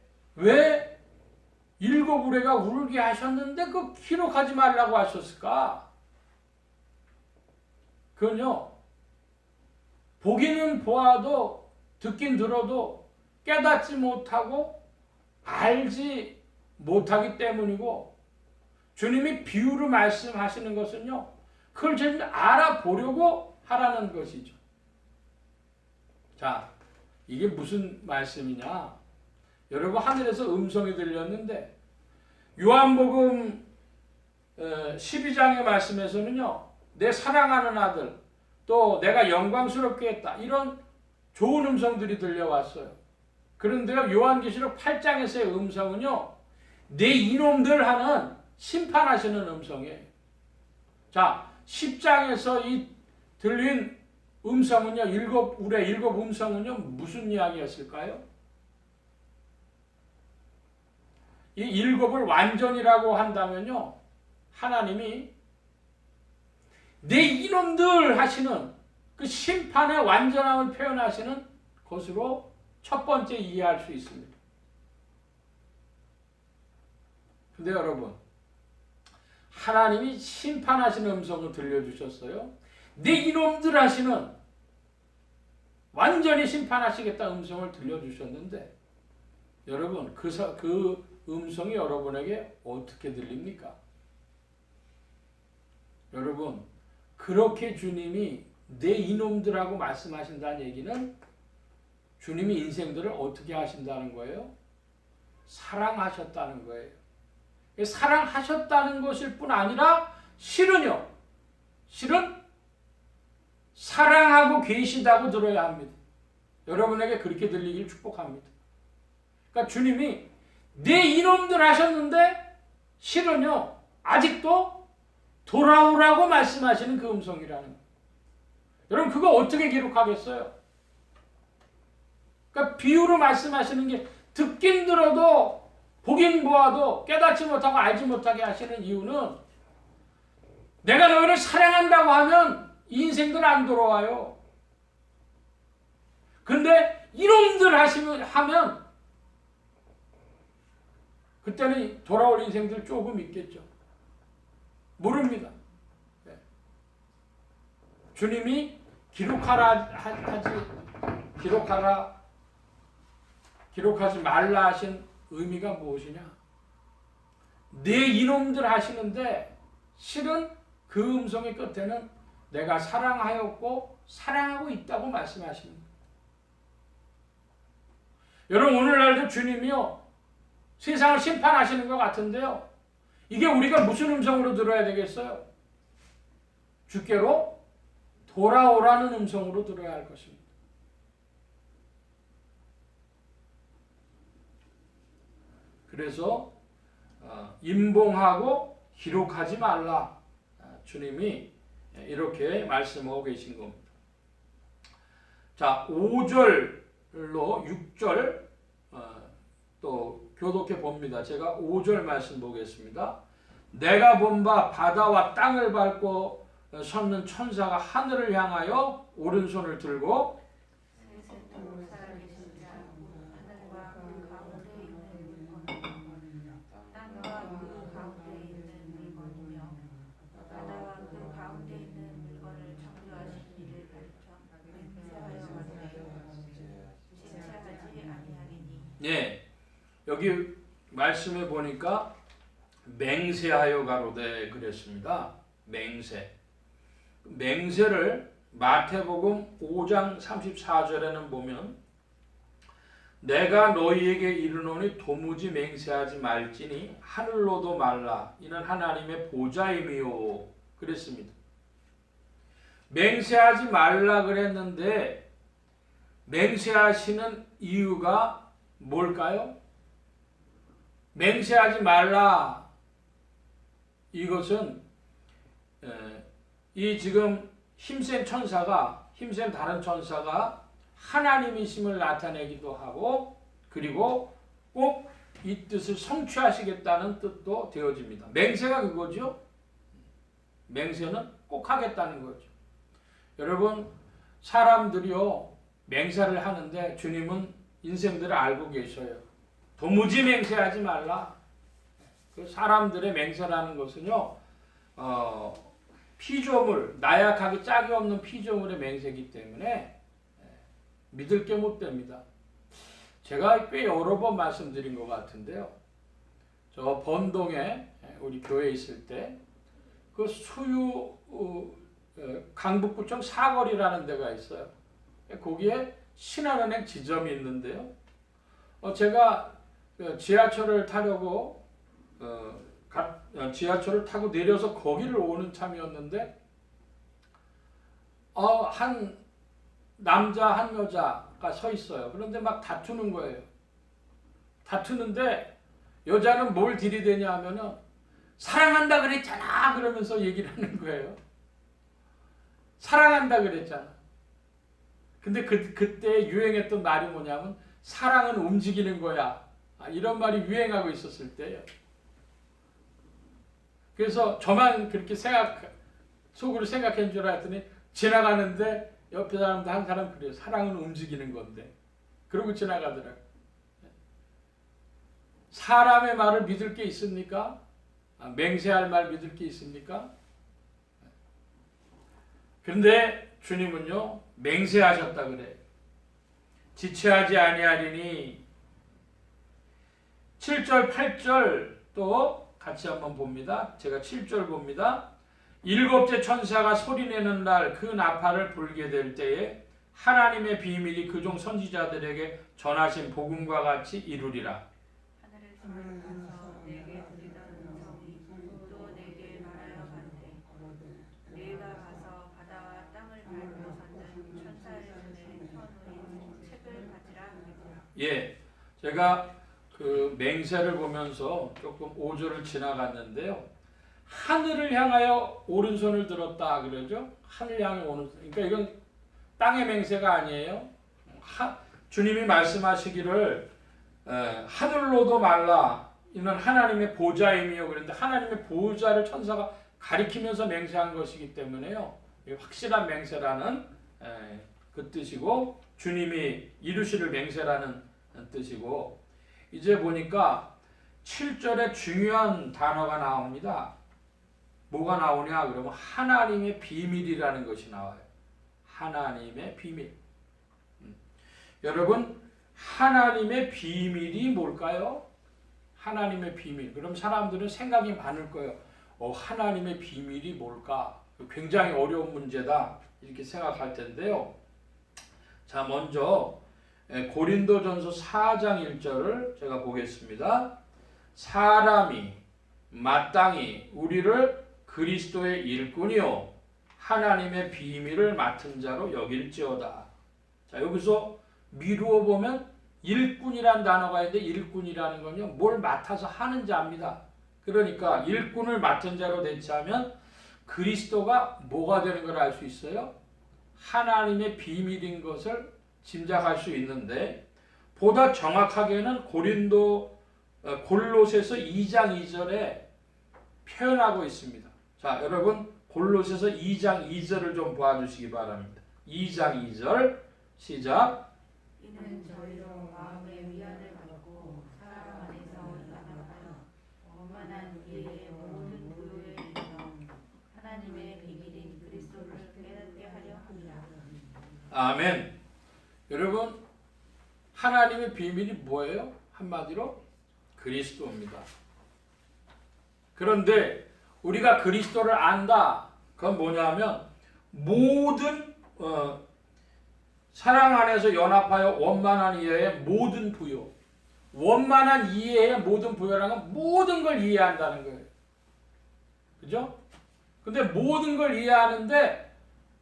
일곱 우레가 울게 하셨는데 그 기록하지 말라고 하셨을까? 그건요, 보기는 보아도 듣긴 들어도 깨닫지 못하고 알지 못하기 때문이고, 주님이 비유로 말씀하시는 것은요, 그걸 좀 알아보려고 하라는 것이죠. 자, 이게 무슨 말씀이냐? 여러분, 하늘에서 음성이 들렸는데 요한복음 12장의 말씀에서는요, 내 사랑하는 아들, 또 내가 영광스럽게 했다, 이런 좋은 음성들이 들려왔어요. 그런데요, 요한계시록 8장에서의 음성은요, 내 이놈들 하는 심판하시는 음성이에요. 자, 10장에서 이 들린 음성은요, 일곱 음성은요, 무슨 이야기였을까요? 이 일곱을 완전이라고 한다면요, 하나님이 내 이놈들 하시는 그 심판의 완전함을 표현하시는 것으로 첫 번째 이해할 수 있습니다. 근데 여러분, 하나님이 심판하시는 음성을 들려주셨어요. 내 이놈들 하시는 완전히 심판하시겠다 음성을 들려주셨는데, 여러분 그 음성이 여러분에게 어떻게 들립니까? 여러분, 그렇게 주님이 내 이놈들하고 말씀하신다는 얘기는 주님이 인생들을 어떻게 하신다는 거예요? 사랑하셨다는 거예요. 사랑하셨다는 것일 뿐 아니라 실은 사랑하고 계시다고 들어야 합니다. 여러분에게 그렇게 들리길 축복합니다. 그러니까 주님이 내 이놈들 하셨는데 실은요 아직도 돌아오라고 말씀하시는 그 음성이라는 거예요. 여러분, 그거 어떻게 기록하겠어요? 그러니까 비유로 말씀하시는 게 듣긴 들어도 보긴 보아도 깨닫지 못하고 알지 못하게 하시는 이유는, 내가 너희를 사랑한다고 하면 인생들 안 돌아와요. 근데 이놈들 하면 그때는 돌아올 인생들 조금 있겠죠. 모릅니다. 네. 주님이 기록하지 말라 하신 의미가 무엇이냐? 내 이놈들 하시는데 실은 그 음성의 끝에는 내가 사랑하였고 사랑하고 있다고 말씀하십니다. 여러분 오늘날도 주님이요 세상을 심판하시는 것 같은데요. 이게 우리가 무슨 음성으로 들어야 되겠어요? 주께로 돌아오라는 음성으로 들어야 할 것입니다. 그래서 임봉하고 기록하지 말라. 주님이 이렇게 말씀하고 계신 겁니다. 자, 5절로 6절 또 교독해 봅니다. 제가 5절 말씀 보겠습니다. 내가 본 바 바다와 땅을 밟고 섰는 천사가 하늘을 향하여 오른손을 들고 네, 여기 말씀에 보니까 맹세하여 가로되 그랬습니다. 맹세를 마태복음 5장 34절에는 보면 내가 너희에게 이르노니 도무지 맹세하지 말지니 하늘로도 말라 이는 하나님의 보좌임이요 그랬습니다. 맹세하지 말라 그랬는데 맹세하시는 이유가 뭘까요? 맹세하지 말라 이것은 이 지금 힘센 다른 천사가 하나님이심을 나타내기도 하고 그리고 꼭 이 뜻을 성취하시겠다는 뜻도 되어집니다. 맹세가 그거죠. 맹세는 꼭 하겠다는 거죠. 여러분 사람들이요 맹세를 하는데 주님은 인생들을 알고 계셔요. 도무지 맹세하지 말라. 그 사람들의 맹세라는 것은요 피조물, 나약하기 짝이 없는 피조물의 맹세이기 때문에 믿을 게 못 됩니다. 제가 꽤 여러 번 말씀드린 것 같은데요. 저 번동에 우리 교회에 있을 때 그 수유 강북구청 사거리라는 데가 있어요. 거기에 신한은행 지점이 있는데요. 제가 지하철을 타려고 지하철을 타고 내려서 거기를 오는 참이었는데 한 남자 한 여자가 서 있어요. 그런데 막 다투는 거예요. 다투는데 여자는 뭘 들이대냐 하면은 사랑한다 그랬잖아 그러면서 얘기를 하는 거예요. 사랑한다 그랬잖아. 근데 그때 유행했던 말이 뭐냐면 사랑은 움직이는 거야. 이런 말이 유행하고 있었을 때예요. 그래서 저만 그렇게 속으로 생각한 줄 알았더니 지나가는데 옆에 사람도 한 사람 그래요. 사랑은 움직이는 건데. 그러고 지나가더라고요. 사람의 말을 믿을 게 있습니까? 맹세할 말 믿을 게 있습니까? 그런데 주님은요 맹세하셨다 그래. 지체하지 아니하리니 7절 8절 또 같이 한번 봅니다. 제가 7절 봅니다. 일곱째 천사가 소리내는 날 그 나팔을 불게 될 때에 하나님의 비밀이 그종 선지자들에게 전하신 복음과 같이 이루리라. 하늘에서 가서 내게 들리던 음성이 또 내게 말하여 가되 내가 가서 바다와 땅을 밟고 섰는 천사의 손에 펴놓인 책을 가지라. 예, 제가 그 맹세를 보면서 조금 5절을 지나갔는데요. 하늘을 향하여 오른손을 들었다 그러죠. 하늘 향해 오른손. 그러니까 이건 땅의 맹세가 아니에요. 주님이 말씀하시기를 하늘로도 말라 이는 하나님의 보좌임이요 그런데 하나님의 보좌를 천사가 가리키면서 맹세한 것이기 때문에요. 확실한 맹세라는 그 뜻이고 주님이 이루시를 맹세라는 뜻이고 이제 보니까 7절에 중요한 단어가 나옵니다. 뭐가 나오냐 그러면 하나님의 비밀이라는 것이 나와요. 하나님의 비밀. 여러분 하나님의 비밀이 뭘까요? 하나님의 비밀. 그럼 사람들은 생각이 많을 거예요. 하나님의 비밀이 뭘까? 굉장히 어려운 문제다. 이렇게 생각할 텐데요. 자, 먼저 고린도전서 4장 1절을 제가 보겠습니다. 사람이 마땅히 우리를 그리스도의 일꾼이요 하나님의 비밀을 맡은 자로 여길지어다. 자, 여기서 미루어 보면 일꾼이란 단어가 있는데 일꾼이라는 건요 뭘 맡아서 하는 자입니다. 그러니까 일꾼을 맡은 자로 대체하면 그리스도가 뭐가 되는 걸 알 수 있어요? 하나님의 비밀인 것을 짐작할 수 있는데 보다 정확하게는 골로새서 2장 2절에 표현하고 있습니다. 자, 여러분 골로새서 2장 2절을 좀 봐주시기 바랍니다. 2장 2절 시작. 이는 저희로 마음의 위안을 받고 사랑 안에서 연합하여 원만한 이해의 모든 부요에 이르러 하나님의 비밀인 그리스도를 깨닫게 하려 함이라. 아멘. 여러분 하나님의 비밀이 뭐예요? 한마디로 그리스도입니다. 그런데 우리가 그리스도를 안다. 그건 뭐냐면 모든 사랑 안에서 연합하여 원만한 이해의 모든 부요. 원만한 이해의 모든 부요라는 건 모든 걸 이해한다는 거예요. 그죠? 근데 모든 걸 이해하는데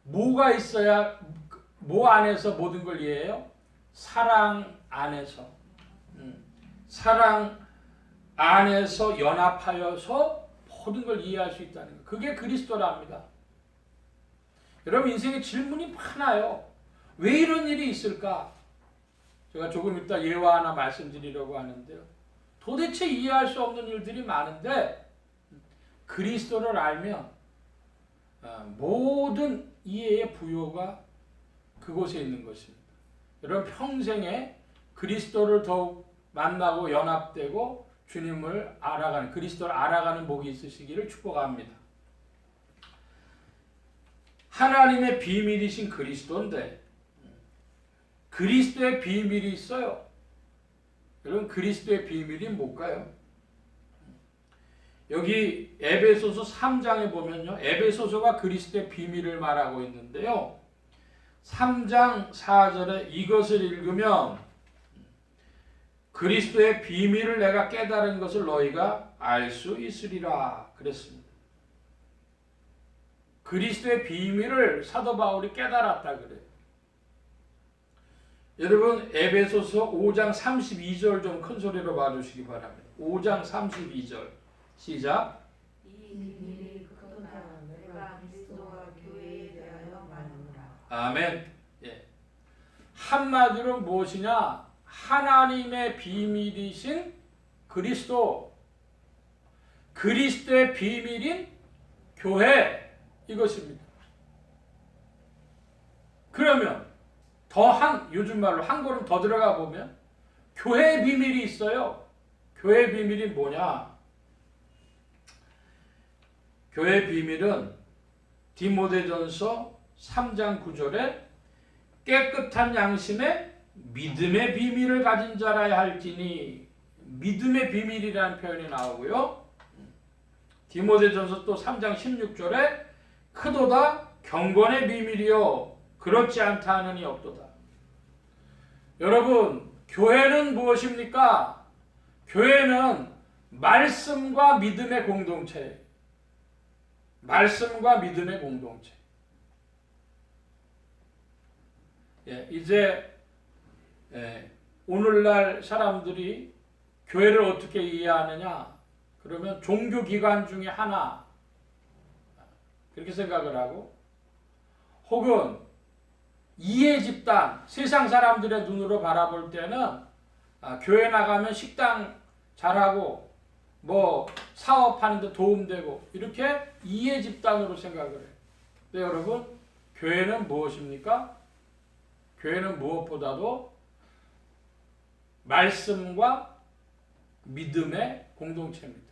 뭐가 있어야 뭐 안에서 모든 걸 이해해요? 사랑 안에서. 사랑 안에서 연합하여서 모든 걸 이해할 수 있다는 거예요. 그게 그리스도랍니다. 여러분 인생에 질문이 많아요. 왜 이런 일이 있을까? 제가 조금 이따 예화 하나 말씀드리려고 하는데요. 도대체 이해할 수 없는 일들이 많은데 그리스도를 알면 모든 이해의 부요가 그곳에 있는 것입니다. 여러분 평생에 그리스도를 더욱 만나고 연합되고 주님을 알아가는 그리스도를 알아가는 복이 있으시기를 축복합니다. 하나님의 비밀이신 그리스도인데 그리스도의 비밀이 있어요. 여러분 그리스도의 비밀이 뭘까요? 여기 에베소서 3장에 보면요. 에베소서가 그리스도의 비밀을 말하고 있는데요. 3장 4절에 이것을 읽으면 그리스도의 비밀을 내가 깨달은 것을 너희가 알 수 있으리라 그랬습니다. 그리스도의 비밀을 사도 바울이 깨달았다 그래요. 여러분 에베소서 5장 32절 좀 큰 소리로 봐주시기 바랍니다. 5장 32절 시작. 이 비밀이 크도다 내가 그리스도와 교회에 대하여 말하노라. 아멘. 예. 한마디로 무엇이냐? 하나님의 비밀이신 그리스도, 그리스도의 비밀인 교회 이것입니다. 그러면 요즘 말로 한 걸음 더 들어가 보면 교회의 비밀이 있어요. 교회의 비밀이 뭐냐? 교회의 비밀은 디모데전서 3장 9절에 깨끗한 양심에 믿음의 비밀을 가진 자라야 할지니 믿음의 비밀이라는 표현이 나오고요. 디모데전서 또 3장 16절에 크도다 경건의 비밀이요 그렇지 않다 하느니 없도다. 여러분 교회는 무엇입니까? 교회는 말씀과 믿음의 공동체. 말씀과 믿음의 공동체. 이제 오늘날 사람들이 교회를 어떻게 이해하느냐? 그러면 종교기관 중에 하나 그렇게 생각을 하고 혹은 이해집단, 세상 사람들의 눈으로 바라볼 때는 교회 나가면 식당 잘하고 뭐 사업하는 데 도움되고 이렇게 이해집단으로 생각을 해요. 근데 여러분 교회는 무엇입니까? 교회는 무엇보다도 말씀과 믿음의 공동체입니다.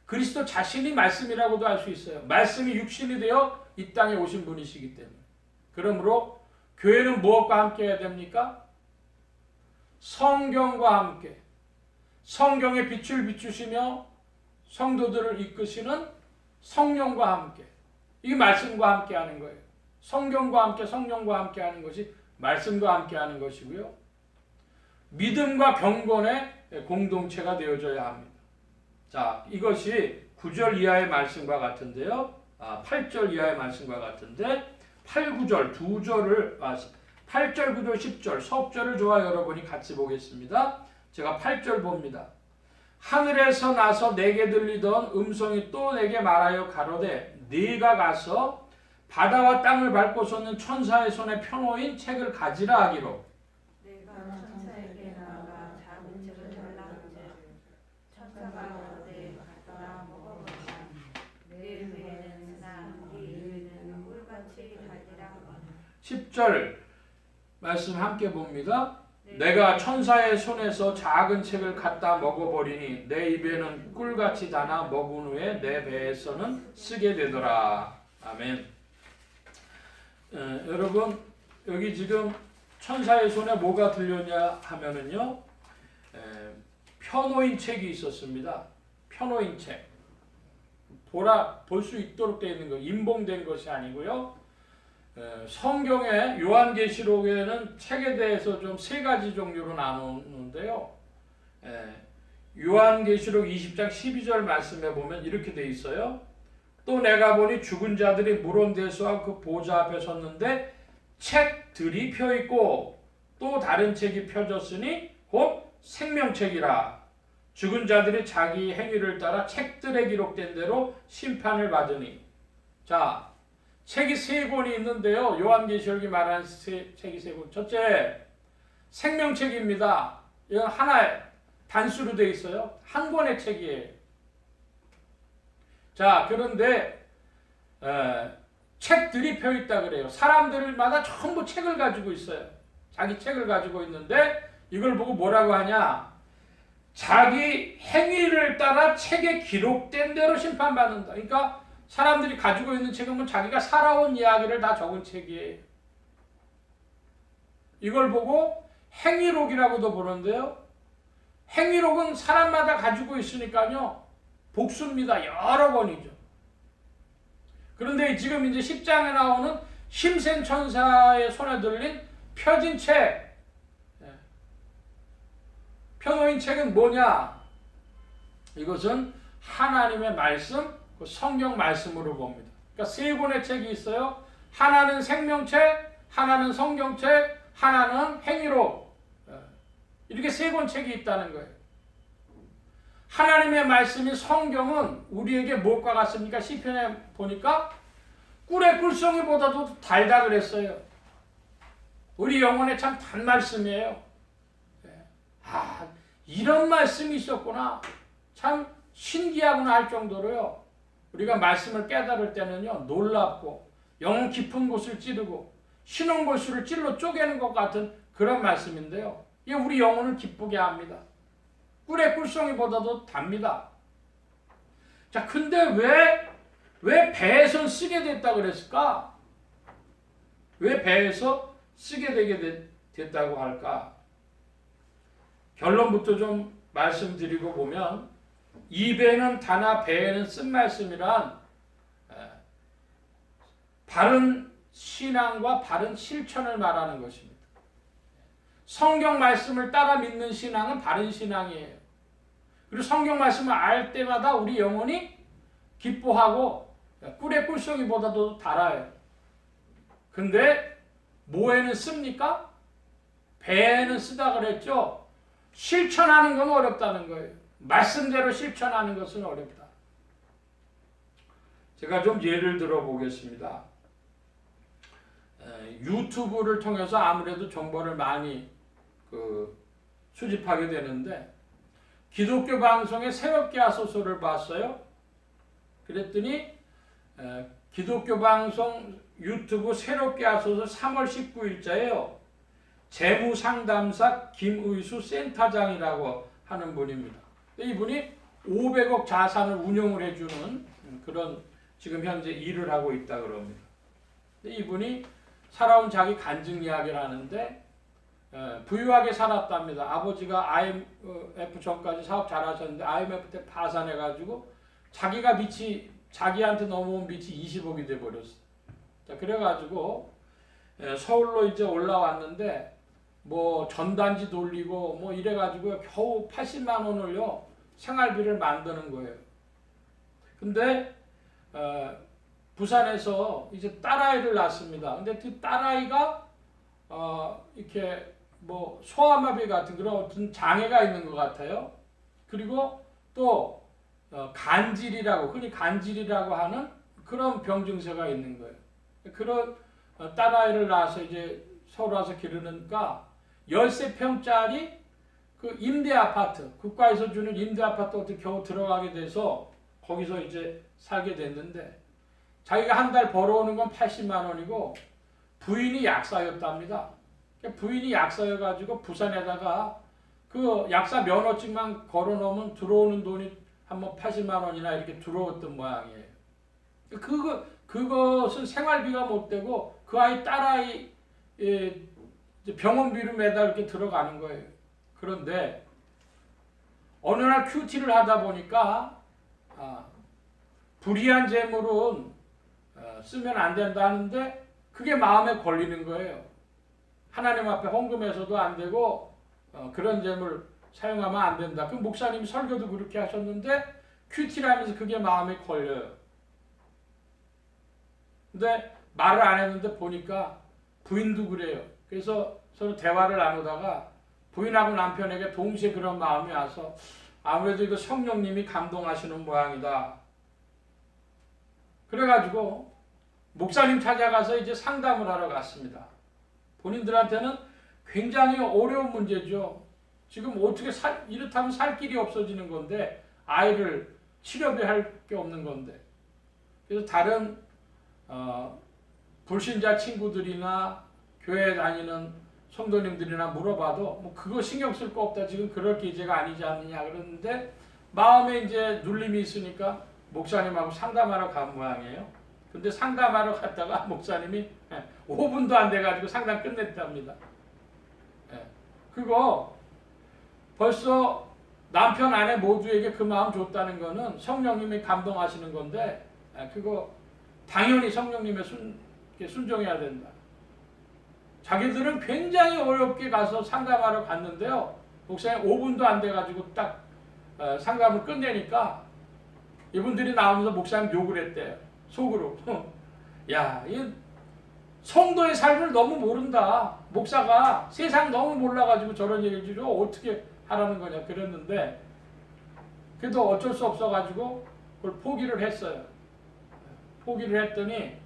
그리스도 자신이 말씀이라고도 할 수 있어요. 말씀이 육신이 되어 이 땅에 오신 분이시기 때문에. 그러므로 교회는 무엇과 함께 해야 됩니까? 성경과 함께. 성경의 빛을 비추시며 성도들을 이끄시는 성령과 함께. 이게 말씀과 함께 하는 거예요. 성경과 함께 성령과 함께 하는 것이 말씀과 함께하는 것이고요. 믿음과 경건의 공동체가 되어져야 합니다. 자, 이것이 9절 이하의 말씀과 같은데요. 8절 이하의 말씀과 같은데 8, 9절 두 절을 8절, 9절, 10절 서업절을 저와 여러분이 같이 보겠습니다. 제가 8절 봅니다. 하늘에서 나서 내게 들리던 음성이 또 내게 말하여 가로되 네가 가서 바다와 땅을 밟고 솟는 천사의 손에 펴놓인 책을 가지라 하기로 내가 천사에게 나아가 작은 책을 달라 한즉 천사가 어디 갖다 먹어보라. 내 배에는 쓰나 네 입에는 꿀같이 달리라. 10절 말씀 함께 봅니다. 내가 천사의 손에서 작은 책을 갖다 먹어버리니 내 입에는 꿀같이 다나 먹은 후에 내 배에서는 쓰게 되더라. 아멘. 여러분 여기 지금 천사의 손에 뭐가 들렸냐 하면은요, 펴놓인 책이 있었습니다. 펴놓인 책. 볼 수 있도록 되어 있는 거, 임봉된 것이 아니고요. 성경의 요한계시록에는 책에 대해서 좀 세 가지 종류로 나누는데요. 요한계시록 20장 12절 말씀에 보면 이렇게 돼 있어요. 또 내가 보니 죽은 자들이 물온 데서와 그 보좌 앞에 섰는데 책들이 펴 있고 또 다른 책이 펴졌으니 곧 생명책이라. 죽은 자들이 자기 행위를 따라 책들에 기록된 대로 심판을 받으니. 자, 책이 세 권이 있는데요. 요한계시록이 말하는 책이 세 권. 첫째, 생명책입니다. 이건 하나의 단수로 되어 있어요. 한 권의 책이에요. 자, 그런데 책들이 펴 있다 그래요. 사람들마다 전부 책을 가지고 있어요. 자기 책을 가지고 있는데 이걸 보고 뭐라고 하냐? 자기 행위를 따라 책에 기록된 대로 심판받는다. 그러니까 사람들이 가지고 있는 책은 자기가 살아온 이야기를 다 적은 책이에요. 이걸 보고 행위록이라고도 부르는데요. 행위록은 사람마다 가지고 있으니까요. 복수입니다. 여러 권이죠. 그런데 지금 이제 10장에 나오는 힘센 천사의 손에 들린 펴진 책. 펴놓인 책은 뭐냐? 이것은 하나님의 말씀, 성경 말씀으로 봅니다. 그러니까 세 권의 책이 있어요. 하나는 생명책, 하나는 성경책, 하나는 행위록. 이렇게 세 권 책이 있다는 거예요. 하나님의 말씀인 성경은 우리에게 무엇과 같습니까? 시편에 보니까 꿀의 꿀송이보다도 달다 그랬어요. 우리 영혼에 참 단 말씀이에요. 이런 말씀이 있었구나. 참 신기하구나 할 정도로요. 우리가 말씀을 깨달을 때는요, 놀랍고 영혼 깊은 곳을 찌르고 신혼 골수를 찔러 쪼개는 것 같은 그런 말씀인데요. 이게 우리 영혼을 기쁘게 합니다. 꿀의 꿀송이보다도 답니다. 자, 근데 왜 배에서 쓰게 됐다 그랬을까? 왜 배에서 쓰게 되게 됐다고 할까? 결론부터 좀 말씀드리고 보면, 입에는 다나 배에는 쓴 말씀이란 바른 신앙과 바른 실천을 말하는 것입니다. 성경 말씀을 따라 믿는 신앙은 바른 신앙이에요. 그리고 성경 말씀을 알 때마다 우리 영혼이 기뻐하고 꿀의 꿀송이보다도 달아요. 근데 뭐에는 씁니까? 배에는 쓰다 그랬죠? 실천하는 건 어렵다는 거예요. 말씀대로 실천하는 것은 어렵다. 제가 좀 예를 들어 보겠습니다. 유튜브를 통해서 아무래도 정보를 많이 수집하게 되는데, 기독교 방송의 새롭게 하소서를 봤어요. 그랬더니 기독교 방송 유튜브 새롭게 하소서 3월 19일자에요. 재무상담사 김의수 센터장이라고 하는 분입니다. 이분이 500억 자산을 운용을 해주는 그런 지금 현재 일을 하고 있다 그럽니다. 이분이 살아온 자기 간증 이야기를 하는데, 부유하게 살았답니다. 아버지가 IMF 전까지 사업 잘하셨는데 IMF 때 파산해가지고 자기한테 넘어온 빚이 20억이 돼버렸어요. 자, 그래가지고 서울로 이제 올라왔는데 뭐 전단지 돌리고 뭐 이래가지고 겨우 80만 원을요 생활비를 만드는 거예요. 근데 부산에서 이제 딸아이를 낳습니다. 근데 그 딸아이가 이렇게 뭐 소아마비 같은 그런 어떤 장애가 있는 것 같아요. 그리고 또 간질이라고 흔히 간질이라고 하는 그런 병 증세가 있는 거예요. 그런 딸아이를 낳아서 이제 서울 와서 기르니까 13평짜리 그 임대 아파트, 국가에서 주는 임대 아파트 어떻게 겨우 들어가게 돼서 거기서 이제 살게 됐는데 자기가 한 달 벌어오는 건 80만 원이고 부인이 약사였답니다. 부인이 약사여가지고 부산에다가 그 약사 면허증만 걸어놓으면 들어오는 돈이 한 뭐 80만 원이나 이렇게 들어왔던 모양이에요. 그것은 생활비가 못 되고 그 아이 딸아이 병원비로 매달 이렇게 들어가는 거예요. 그런데 어느 날 큐티를 하다 보니까 불이한 재물은 쓰면 안 된다는데 그게 마음에 걸리는 거예요. 하나님 앞에 헌금해서도 안 되고 그런 재물 사용하면 안 된다. 그 목사님 설교도 그렇게 하셨는데 큐티를 하면서 그게 마음에 걸려요. 근데 말을 안 했는데 보니까 부인도 그래요. 그래서 서로 대화를 나누다가 부인하고 남편에게 동시에 그런 마음이 와서 아무래도 이거 성령님이 감동하시는 모양이다. 그래가지고 목사님 찾아가서 이제 상담을 하러 갔습니다. 본인들한테는 굉장히 어려운 문제죠. 지금 어떻게 이렇다면 살 길이 없어지는 건데 아이를 치료비 할 게 없는 건데 그래서 다른 불신자 친구들이나 교회 다니는 성도님들이나 물어봐도 뭐 그거 신경 쓸 거 없다. 지금 그럴 계제가 아니지 않느냐 그러는데 마음에 이제 눌림이 있으니까 목사님하고 상담하러 간 모양이에요. 근데 상담하러 갔다가 목사님이 5분도 안 돼가지고 상담 끝냈답니다. 그거 벌써 남편 아내 모두에게 그 마음 줬다는 거는 성령님이 감동하시는 건데 그거 당연히 성령님의 순종해야 된다. 자기들은 굉장히 어렵게 가서 상담하러 갔는데요. 목사님 5분도 안 돼가지고 딱 상담을 끝내니까 이분들이 나오면서 목사님 욕을 했대요. 속으로. 야, 이 성도의 삶을 너무 모른다. 목사가 세상 너무 몰라가지고 저런 얘기를 어떻게 하라는 거냐 그랬는데 그래도 어쩔 수 없어가지고 그걸 포기를 했어요. 포기를 했더니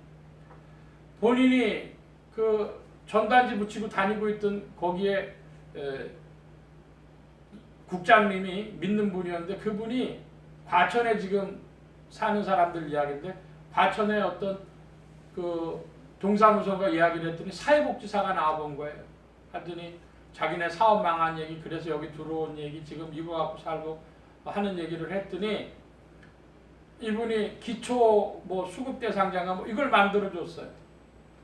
본인이 그 전단지 붙이고 다니고 있던 거기에 국장님이 믿는 분이었는데 그분이 과천에 지금 사는 사람들 이야기인데 과천에 어떤 그 동사무소가 이야기를 했더니 사회복지사가 나와본 거예요. 하더니 자기네 사업 망한 얘기 그래서 여기 들어온 얘기 지금 이거 갖고 살고 하는 얘기를 했더니 이분이 기초 뭐 수급 대상자가 뭐 이걸 만들어 줬어요.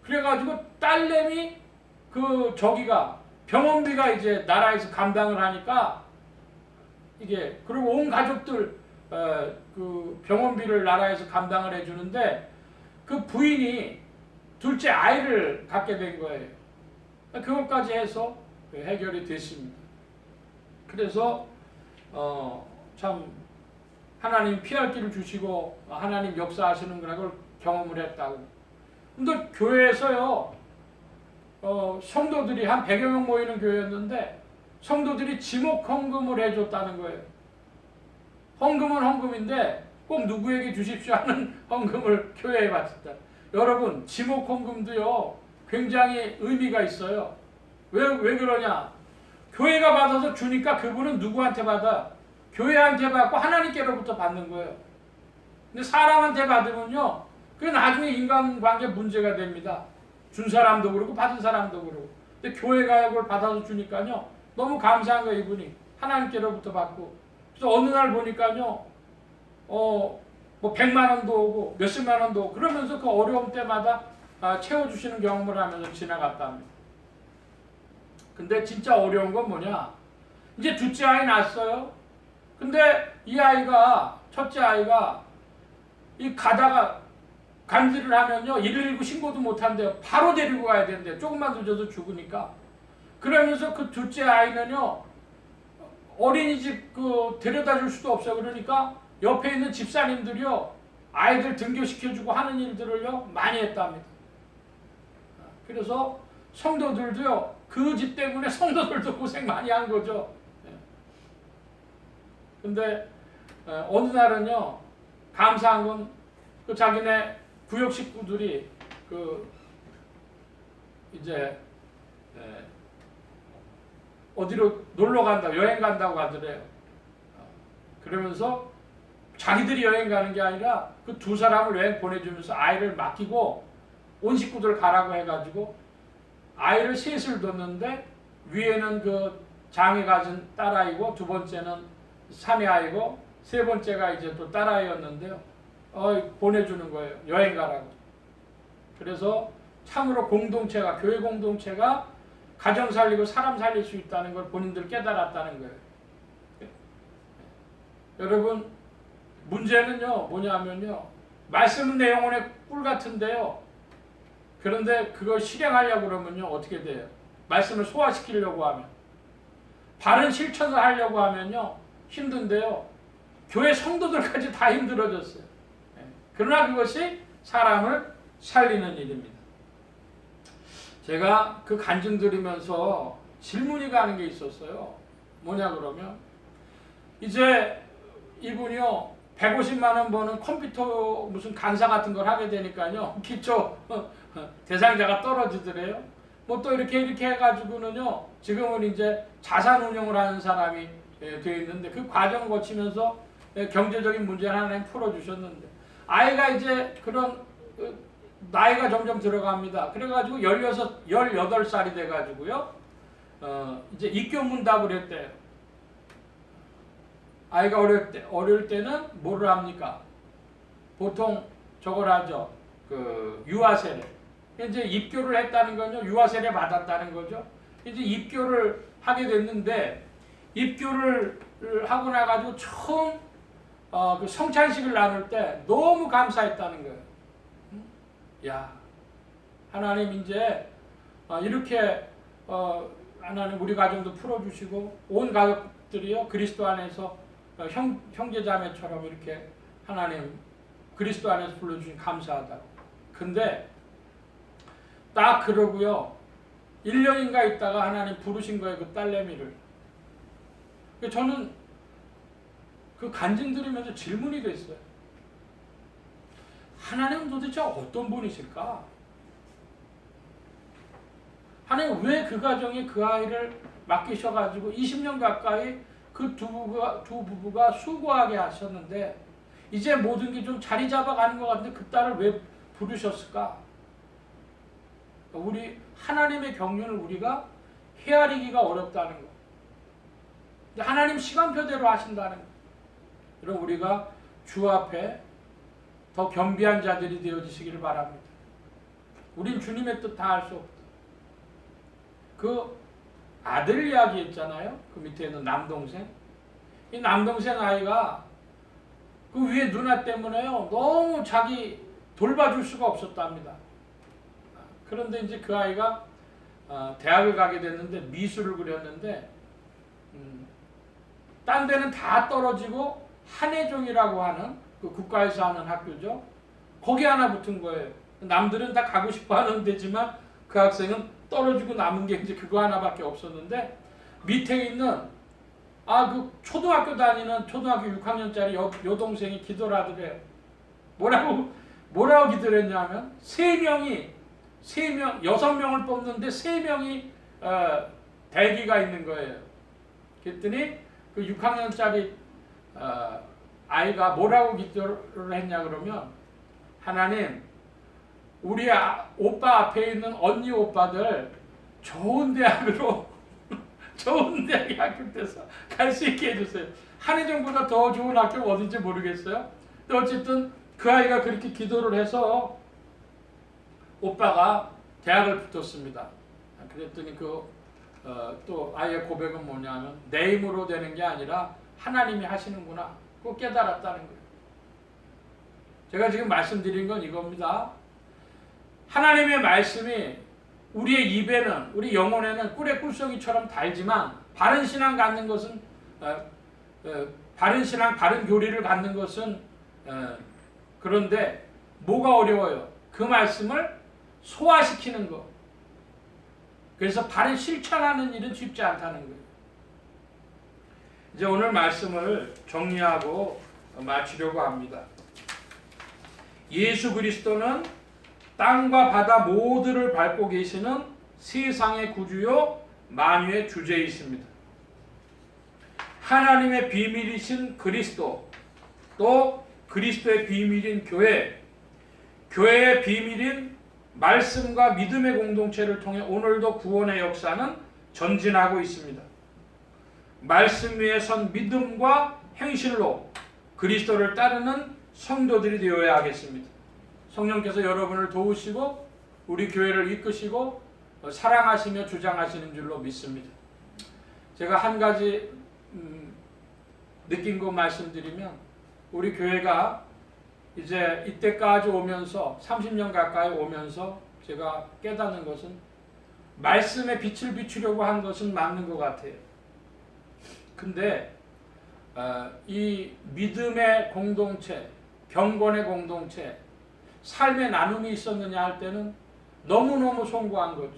그래가지고 딸내미 그 저기가 병원비가 이제 나라에서 감당을 하니까 이게 그리고 온 가족들 그 병원비를 나라에서 감당을 해주는데 그 부인이 둘째 아이를 갖게 된 거예요. 그것까지 해서 해결이 됐습니다. 그래서 참 하나님 피할 길을 주시고 하나님 역사하시는 걸 경험을 했다고. 근데 교회에서요 성도들이 한 100여 명 모이는 교회였는데 성도들이 지목 헌금을 해줬다는 거예요. 헌금은 헌금인데 꼭 누구에게 주십시오 하는 헌금을 교회에 바쳤다. 여러분 지목 헌금도요 굉장히 의미가 있어요. 왜 그러냐? 교회가 받아서 주니까 그분은 누구한테 받아? 교회한테 받고 하나님께로부터 받는 거예요. 근데 사람한테 받으면요 그게 나중에 인간관계 문제가 됩니다. 준 사람도 그렇고 받은 사람도 그렇고. 근데 교회가 그걸 받아서 주니까요 너무 감사한 거예요. 이분이 하나님께로부터 받고. 그래서 어느 날 보니까요 뭐 100만 원도 오고 몇십만 원도 오고 그러면서 그 어려움 때마다 채워주시는 경험을 하면서 지나갔답니다. 근데 진짜 어려운 건 뭐냐? 이제 둘째 아이 낳았어요. 근데 이 아이가 첫째 아이가 이 가다가 간질을 하면요 119 신고도 못 한대요. 바로 데리고 가야 된대요. 조금만 늦어도 죽으니까. 그러면서 그 둘째 아이는요 어린이집 데려다 줄 수도 없어요. 그러니까 옆에 있는 집사님들이요 아이들 등교시켜주고 하는 일들을요 많이 했답니다. 그래서 성도들도요 그 집 때문에 성도들도 고생 많이 한 거죠. 근데 어느 날은요 감사한 건 그 자기네 구역 식구들이 이제 어디로 놀러 간다 여행 간다고 하더래요. 그러면서 자기들이 여행 가는 게 아니라 그 두 사람을 여행 보내주면서 아이를 맡기고 온 식구들 가라고 해가지고 아이를 셋을 뒀는데 위에는 그 장애 가진 딸아이고 두 번째는 사내아이고 세 번째가 이제 또 딸아이였는데요. 보내주는 거예요. 여행 가라고. 그래서 참으로 교회 공동체가 가정 살리고 사람 살릴 수 있다는 걸 본인들 깨달았다는 거예요. 여러분 문제는요 뭐냐면요 말씀 내용은 꿀 같은데요. 그런데 그걸 실행하려고 그러면요 어떻게 돼요? 말씀을 소화시키려고 하면 바른 실천을 하려고 하면요 힘든데요. 교회 성도들까지 다 힘들어졌어요. 그러나 그것이 사람을 살리는 일입니다. 제가 그 간증 들으면서 질문이 가는 게 있었어요. 뭐냐 그러면 이제 이분이요 150만 원 버는 컴퓨터 무슨 강사 같은 걸 하게 되니까요 기초 대상자가 떨어지더래요. 뭐 또 이렇게 해가지고는요 지금은 이제 자산 운용을 하는 사람이 되어 있는데 그 과정 거치면서 경제적인 문제를 하나님 풀어주셨는데 아이가 이제 그런 나이가 점점 들어갑니다. 그래가지고 16, 18살이 돼가지고요 이제 입교문답을 했대요. 아이가 어릴 때는 뭐를 합니까? 보통 저걸 하죠. 유아세례. 이제 입교를 했다는 건요 유아세례 받았다는 거죠. 이제 입교를 하게 됐는데 입교를 하고 나가지고 처음 그 성찬식을 나눌 때 너무 감사했다는 거예요. 야, 하나님 이제 이렇게 하나님 우리 가정도 풀어주시고 온 가족들이요 그리스도 안에서 형제자매처럼 이렇게 하나님 그리스도 안에서 불러주신 감사하다고. 근데 딱 그러고요 1년인가 있다가 하나님 부르신 거예요 그 딸내미를. 저는 그 간증 들으면서 질문이 됐어요. 하나님은 도대체 어떤 분이실까? 하나님 왜 그 가정에 그 아이를 맡기셔가지고 20년 가까이 그 두 부부가 수고하게 하셨는데 이제 모든 게 좀 자리 잡아가는 것 같은데 그 딸을 왜 부르셨을까? 우리 하나님의 경륜을 우리가 헤아리기가 어렵다는 거. 하나님 시간표대로 하신다는 거. 그럼 우리가 주 앞에 더 겸비한 자들이 되어지시기를 바랍니다. 우린 주님의 뜻 다 할 수 없다. 그 아들 이야기 했잖아요. 그 밑에 있는 남동생. 이 남동생 아이가 그 위에 누나 때문에요. 너무 자기 돌봐줄 수가 없었답니다. 그런데 이제 그 아이가 대학을 가게 됐는데 미술을 그렸는데 딴 데는 다 떨어지고 한예종이라고 하는 그 국가에서 하는 학교죠. 거기 하나 붙은 거예요. 남들은 다 가고 싶어 하는 데지만 그 학생은 떨어지고 남은 게 이제 그거 하나밖에 없었는데 밑에 있는 그 초등학교 다니는 초등학교 6학년짜리 여동생이 기도를 하더래요. 뭐라고 기도를 했냐면 6명을 뽑는데 3명이 대기가 있는 거예요. 그랬더니 그 6학년짜리 아이가 뭐라고 기도를 했냐 그러면 하나님 우리 오빠 앞에 있는 언니 오빠들 좋은 대학으로 좋은 대학에 합격돼서 갈 수 있게 해주세요. 한예종보다 더 좋은 학교가 어딘지 모르겠어요. 근데 어쨌든 그 아이가 그렇게 기도를 해서 오빠가 대학을 붙었습니다. 그랬더니 또 아이의 고백은 뭐냐면 내 힘으로 되는 게 아니라 하나님이 하시는구나. 그거 깨달았다는 거예요. 제가 지금 말씀드린 건 이겁니다. 하나님의 말씀이 우리의 입에는, 우리 영혼에는 꿀의 꿀송이처럼 달지만 바른 신앙 갖는 것은 바른 신앙, 바른 교리를 갖는 것은 그런데 뭐가 어려워요? 그 말씀을 소화시키는 것. 그래서 바른 실천하는 일은 쉽지 않다는 거예요. 이제 오늘 말씀을 정리하고 마치려고 합니다. 예수 그리스도는 땅과 바다 모두를 밟고 계시는 세상의 구주요 만유의 주제이십니다. 하나님의 비밀이신 그리스도, 또 그리스도의 비밀인 교회, 교회의 비밀인 말씀과 믿음의 공동체를 통해 오늘도 구원의 역사는 전진하고 있습니다. 말씀 위에 선 믿음과 행실로 그리스도를 따르는 성도들이 되어야 하겠습니다. 성령께서 여러분을 도우시고 우리 교회를 이끄시고 사랑하시며 주장하시는 줄로 믿습니다. 제가 한 가지 느낀 거 말씀드리면, 우리 교회가 이제 이때까지 오면서 30년 가까이 오면서 제가 깨닫는 것은 말씀의 빛을 비추려고 한 것은 맞는 것 같아요. 근데 이 믿음의 공동체, 경건의 공동체, 삶의 나눔이 있었느냐 할 때는 너무너무 송구한 거죠.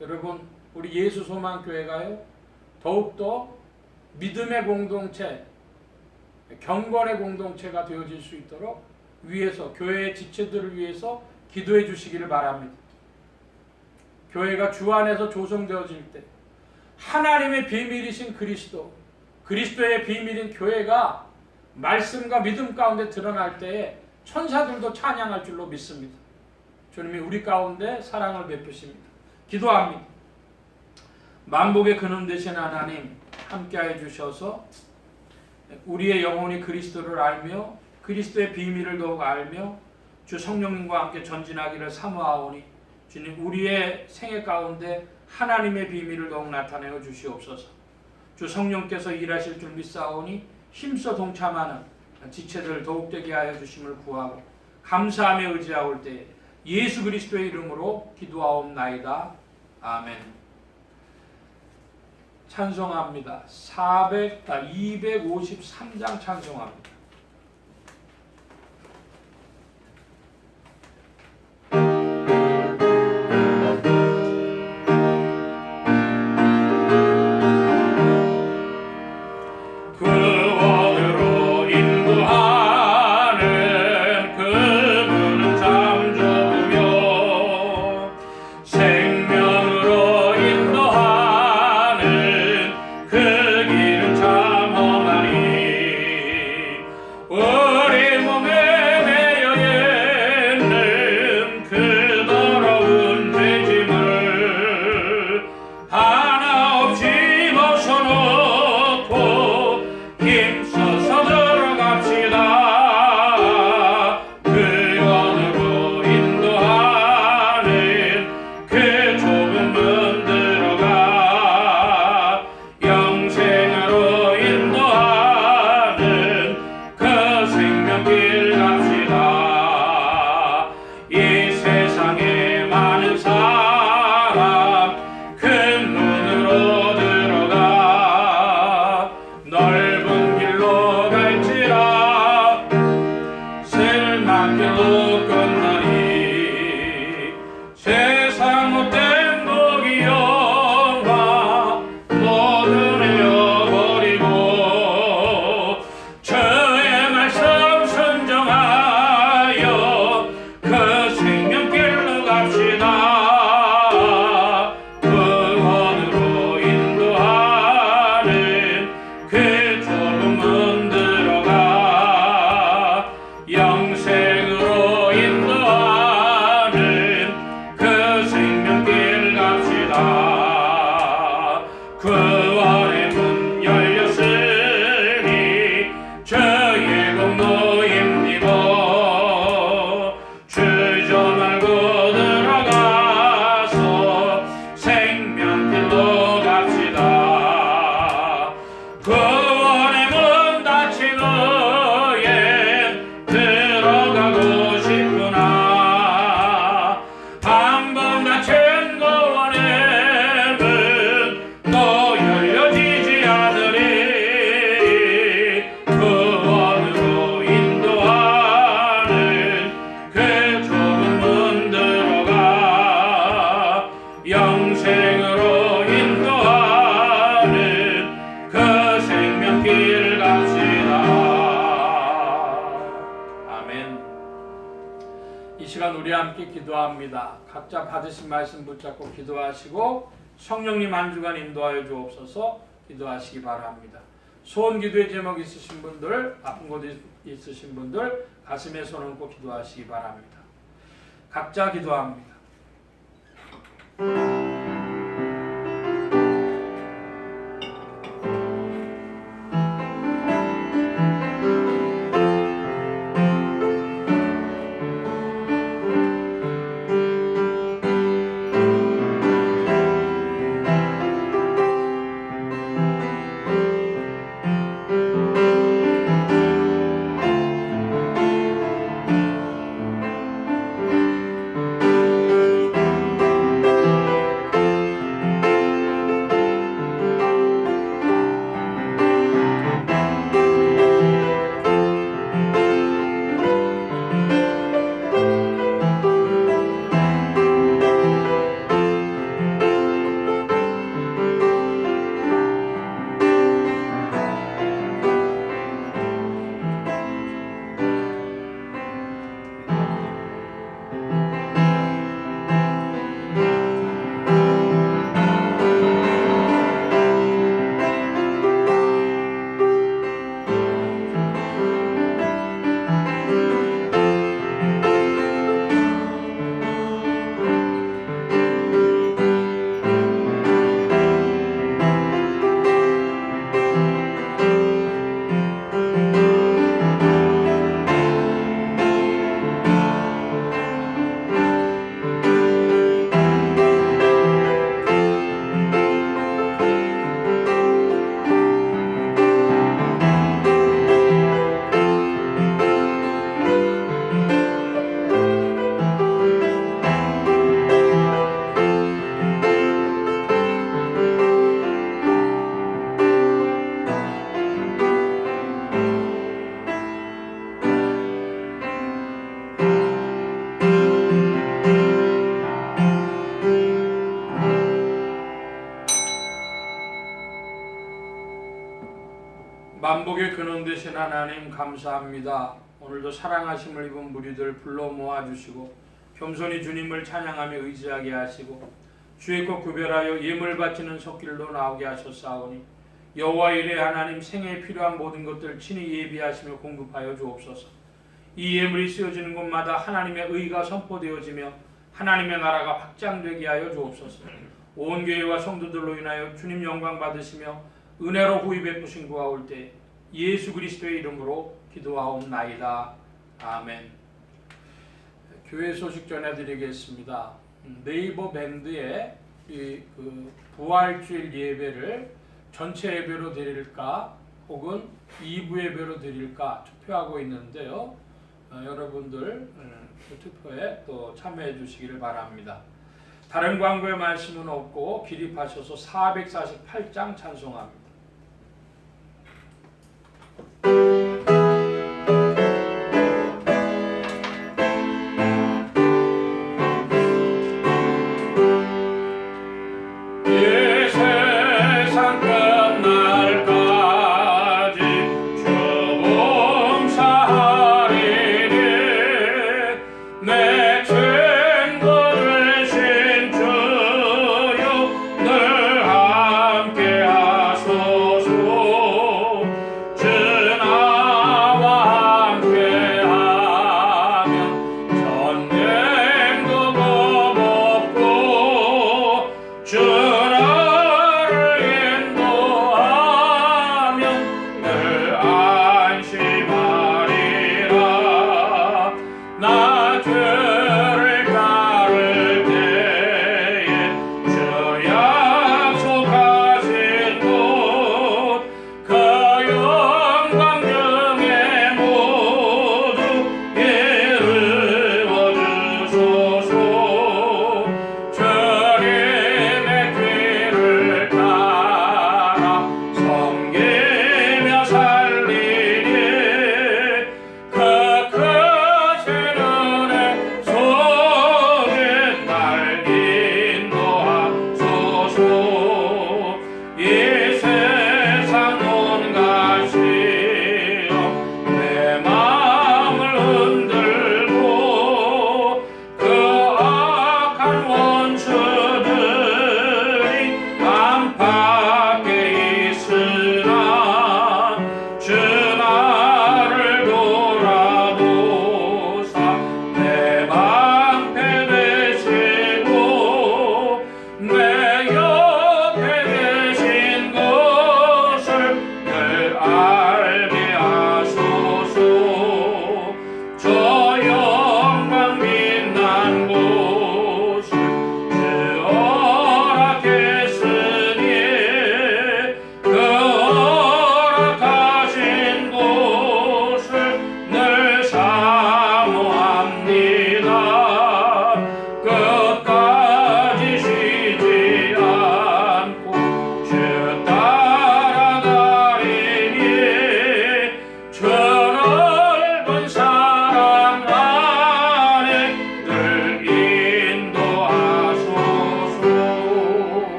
여러분, 우리 예수 소망교회가요, 더욱더 믿음의 공동체, 경건의 공동체가 되어질 수 있도록 위에서, 교회의 지체들을 위해서 기도해 주시기를 바랍니다. 교회가 주 안에서 조성되어질 때 하나님의 비밀이신 그리스도, 그리스도의 비밀인 교회가 말씀과 믿음 가운데 드러날 때에 천사들도 찬양할 줄로 믿습니다. 주님이 우리 가운데 사랑을 베푸십니다. 기도합니다. 만복의 근원 되신 하나님, 함께해 주셔서 우리의 영혼이 그리스도를 알며 그리스도의 비밀을 더욱 알며 주 성령님과 함께 전진하기를 사모하오니, 주님, 우리의 생애 가운데 하나님의 비밀을 더욱 나타내어 주시옵소서. 주 성령께서 일하실 줄 믿사오니 힘써 동참하는 지체들 더욱 되게 하여 주심을 구하고 감사하며 의지하올 때 예수 그리스도의 이름으로 기도하옵나이다. 아멘. 찬송합니다. 253장 찬송합니다. 그 시간 우리 함께 기도합니다. 각자 받으신 말씀 붙잡고 기도하시고 성령님 한 주간 인도하여 주옵소서. 기도하시기 바랍니다. 소원 기도의 제목 있으신 분들, 아픈 곳 있으신 분들 가슴에 손 얹고 기도하시기 바랍니다. 각자 기도합니다. 만복의 근원 되신 하나님 감사합니다. 오늘도 사랑하심을 입은 무리들 불러 모아주시고 겸손히 주님을 찬양하며 의지하게 하시고 주의 것 구별하여 예물 바치는 손길로 나오게 하셨사오니 여호와 이레 하나님 생애에 필요한 모든 것들 친히 예비하시며 공급하여 주옵소서. 이 예물이 쓰여지는 곳마다 하나님의 의가 선포되어지며 하나님의 나라가 확장되게 하여 주옵소서. 온 교회와 성도들로 인하여 주님 영광 받으시며 은혜로 후히 베푸신 구하올 때 예수 그리스도의 이름으로 기도하옵나이다. 아멘. 교회 소식 전해드리겠습니다. 네이버 밴드에 부활주일 예배를 전체 예배로 드릴까 혹은 2부 예배로 드릴까 투표하고 있는데요. 여러분들 투표에 또 참여해 주시기를 바랍니다. 다른 광고의 말씀은 없고 기립하셔서 448장 찬송합니다. 늘 함께 하소서.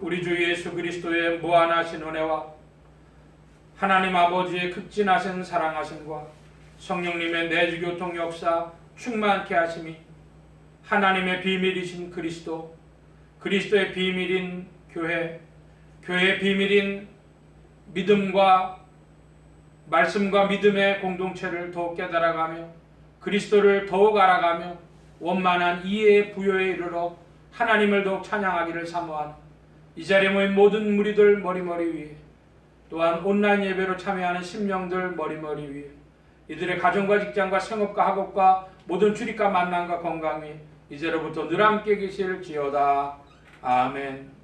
우리 주 예수 그리스도의 무한하신 은혜와 하나님 아버지의 극진하신 사랑하심과 성령님의 내주교통 역사 충만케 하심이 하나님의 비밀이신 그리스도, 그리스도의 비밀인 교회, 교회의 비밀인 믿음과 말씀과 믿음의 공동체를 더욱 깨달아가며 그리스도를 더욱 알아가며 원만한 이해의 부요에 이르러 하나님을 더욱 찬양하기를 사모하는 이 자리에 모인 모든 무리들 머리머리 위에, 또한 온라인 예배로 참여하는 심령들 머리머리 위에, 이들의 가정과 직장과 생업과 학업과 모든 출입과 만남과 건강 위에 이제로부터 늘 함께 계실지어다. 아멘.